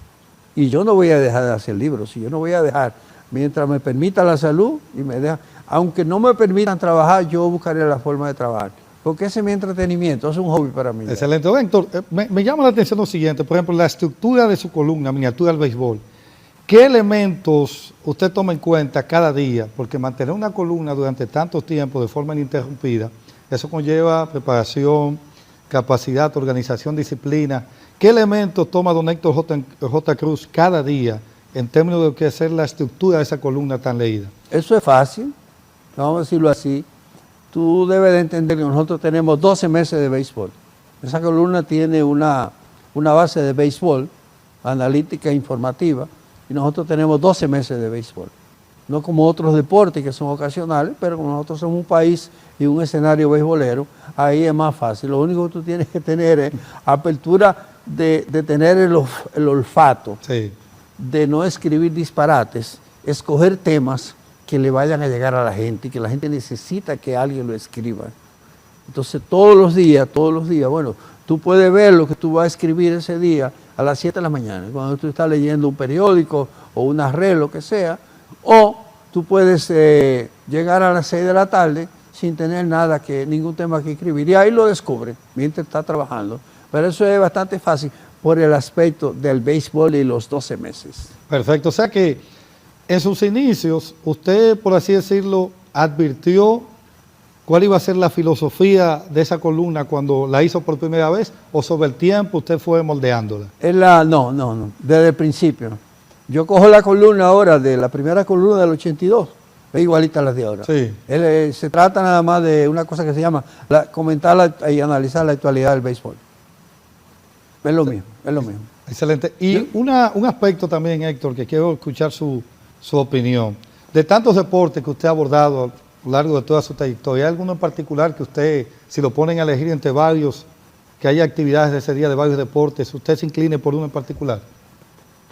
Speaker 19: Y yo no voy a dejar de hacer libros, y yo no voy a dejar, mientras me permita la salud, y me deja, aunque no me permitan trabajar, yo buscaré la forma de trabajar. Porque ese es mi entretenimiento, es un hobby para mí.
Speaker 15: Excelente. Héctor, me llama la atención lo siguiente, por ejemplo, la estructura de su columna, Miniatura del Béisbol. ¿Qué elementos usted toma en cuenta cada día? Porque mantener una columna durante tanto tiempo de forma ininterrumpida, eso conlleva preparación, capacidad, organización, disciplina. ¿Qué elementos toma don Héctor J. Cruz cada día en términos de lo que es la estructura de esa columna tan leída?
Speaker 19: Eso es fácil, vamos a decirlo así. Tú debes de entender que nosotros tenemos 12 meses de béisbol. Esa columna tiene una base de béisbol, analítica e informativa, y nosotros tenemos 12 meses de béisbol. No como otros deportes que son ocasionales, pero como nosotros somos un país y un escenario beisbolero, ahí es más fácil. Lo único que tú tienes que tener es apertura de tener el olfato,
Speaker 15: sí,
Speaker 19: de no escribir disparates, escoger temas que le vayan a llegar a la gente y que la gente necesita que alguien lo escriba. Entonces todos los días, bueno, tú puedes ver lo que tú vas a escribir ese día a las 7 de la mañana, cuando tú estás leyendo un periódico o una red, lo que sea, o tú puedes llegar a las 6 de la tarde sin tener ningún tema que escribir, y ahí lo descubre mientras está trabajando. Pero eso es bastante fácil, por el aspecto del béisbol y los 12 meses.
Speaker 15: Perfecto, o sea que en sus inicios usted, por así decirlo, advirtió cuál iba a ser la filosofía de esa columna cuando la hizo por primera vez, o sobre el tiempo usted fue moldeándola.
Speaker 19: No, desde el principio. Yo cojo la columna ahora de la primera columna del 82, es igualita a las de ahora.
Speaker 15: Sí.
Speaker 19: Se trata nada más de una cosa que se llama comentar y analizar la actualidad del béisbol. Es lo mismo, es lo mismo.
Speaker 15: Excelente. Y un aspecto también, Héctor, que quiero escuchar su opinión. De tantos deportes que usted ha abordado a lo largo de toda su trayectoria, ¿hay alguno en particular que usted, si lo ponen a elegir entre varios, que haya actividades de ese día de varios deportes, usted se incline por uno en particular?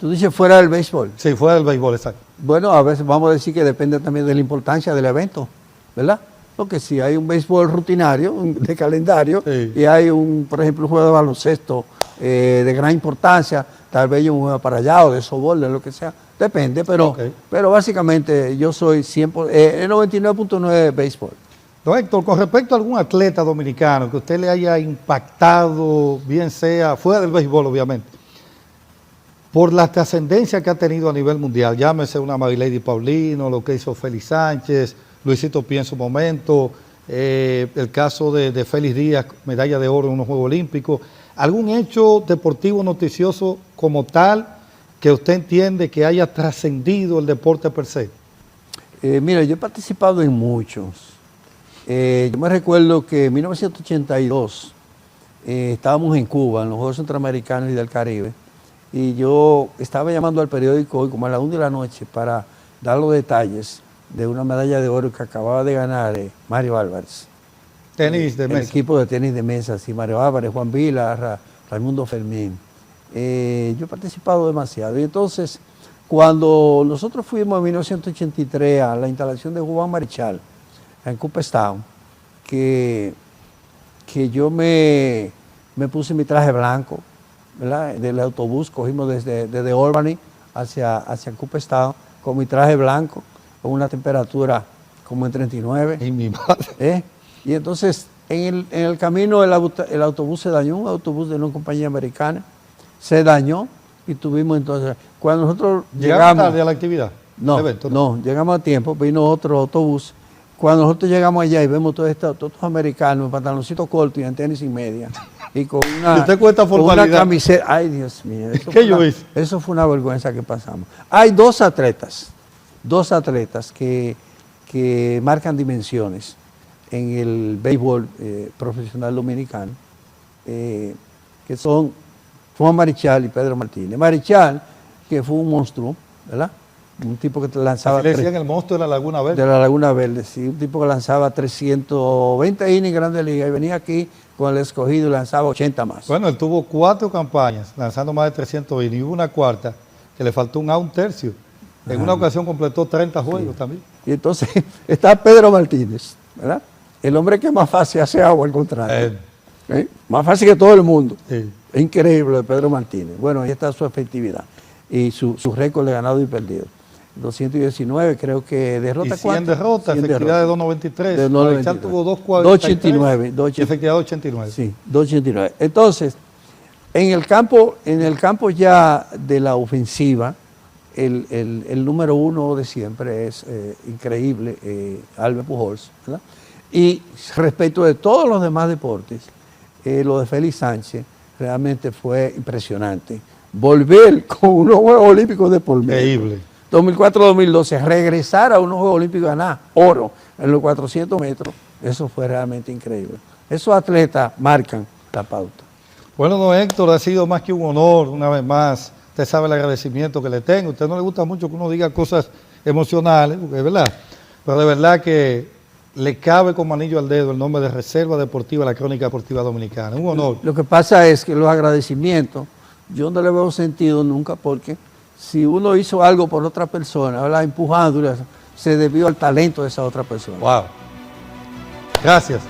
Speaker 19: ¿Tú dices fuera del béisbol?
Speaker 15: Sí, fuera del béisbol, exacto.
Speaker 19: Bueno, a veces vamos a decir que depende también de la importancia del evento, ¿verdad? Porque si hay un béisbol rutinario, de calendario, y hay por ejemplo, un juego de baloncesto de gran importancia, tal vez yo me voy para allá, o de softball, de lo que sea, depende, pero básicamente yo soy 99.9 béisbol.
Speaker 15: Don Héctor, con respecto a algún atleta dominicano que usted le haya impactado, bien sea fuera del béisbol, obviamente, por la trascendencia que ha tenido a nivel mundial, llámese una Marilady Paulino, lo que hizo Félix Sánchez, Luisito Pía en su momento, el caso de Félix Díaz, medalla de oro en unos Juegos Olímpicos, algún hecho deportivo noticioso como tal que usted entiende que haya trascendido el deporte per se.
Speaker 19: Mira, yo he participado en muchos. Yo me recuerdo que en 1982 estábamos en Cuba, en los Juegos Centroamericanos y del Caribe, y yo estaba llamando al periódico hoy como a las 1 de la noche para dar los detalles de una medalla de oro que acababa de ganar Mario Álvarez.
Speaker 15: Tenis de mesa.
Speaker 19: El equipo de tenis de mesa, sí, Mario Álvarez, Juan Vila, Raimundo Fermín. Yo he participado demasiado. Y entonces, cuando nosotros fuimos en 1983 a la instalación de Juan Marichal, en Cooperstown, que yo me puse mi traje blanco, ¿verdad? Del autobús, cogimos desde Albany hacia Cooperstown con mi traje blanco, con una temperatura como en 39.
Speaker 15: Y mi madre.
Speaker 19: Y entonces, en el camino el autobús se dañó, un autobús de una compañía americana, se dañó y tuvimos entonces, cuando nosotros llegamos
Speaker 15: tarde a la actividad?
Speaker 19: No, llegamos a tiempo, vino otro autobús. Cuando nosotros llegamos allá y vemos todos estos americanos, pantaloncitos cortos y en tenis y media, y con una camiseta, ay Dios mío, eso fue una vergüenza que pasamos. Hay dos atletas que marcan dimensiones en el béisbol profesional dominicano, que son Juan Marichal y Pedro Martínez. Marichal, que fue un monstruo, ¿verdad? Un tipo que lanzaba...
Speaker 15: ¿Le decían el monstruo de la Laguna Verde?
Speaker 19: De la Laguna Verde, sí. Un tipo que lanzaba 320 innings en Grandes Ligas y venía aquí con el Escogido y lanzaba 80 más.
Speaker 15: Bueno, él tuvo 4 campañas lanzando más de 300 innings y hubo una cuarta que le faltó un tercio. En una ocasión completó 30 juegos también.
Speaker 19: Y entonces está Pedro Martínez, ¿verdad? El hombre que más fácil hace agua, al contrario. Más fácil que todo el mundo. Es increíble de Pedro Martínez. Bueno, ahí está su efectividad y su récord de ganado y perdido. 219, creo que derrota
Speaker 15: 100 derrotas, efectividad de 293.
Speaker 19: De 293.
Speaker 15: Tuvo 289.
Speaker 19: 289.
Speaker 15: Efectividad de 89.
Speaker 19: Sí, 289. Entonces, en el campo ya de la ofensiva, el número uno de siempre es increíble, Albert Pujols, ¿verdad? Y respecto de todos los demás deportes, lo de Félix Sánchez realmente fue impresionante. Volver con unos Juegos Olímpicos de por medio.
Speaker 15: Increíble.
Speaker 19: 2004-2012, regresar a unos Juegos Olímpicos y ganar oro en los 400 metros, eso fue realmente increíble. Esos atletas marcan la pauta.
Speaker 15: Bueno, don Héctor, ha sido más que un honor, una vez más. Usted sabe el agradecimiento que le tengo. A usted no le gusta mucho que uno diga cosas emocionales, porque es verdad. Pero de verdad que le cabe como anillo al dedo el nombre de Reserva Deportiva, la Crónica Deportiva Dominicana. Un honor.
Speaker 19: Lo que pasa es que los agradecimientos, yo no le veo sentido nunca, porque si uno hizo algo por otra persona, ¿verdad? Empujando, se debió al talento de esa otra persona.
Speaker 15: Wow. Gracias.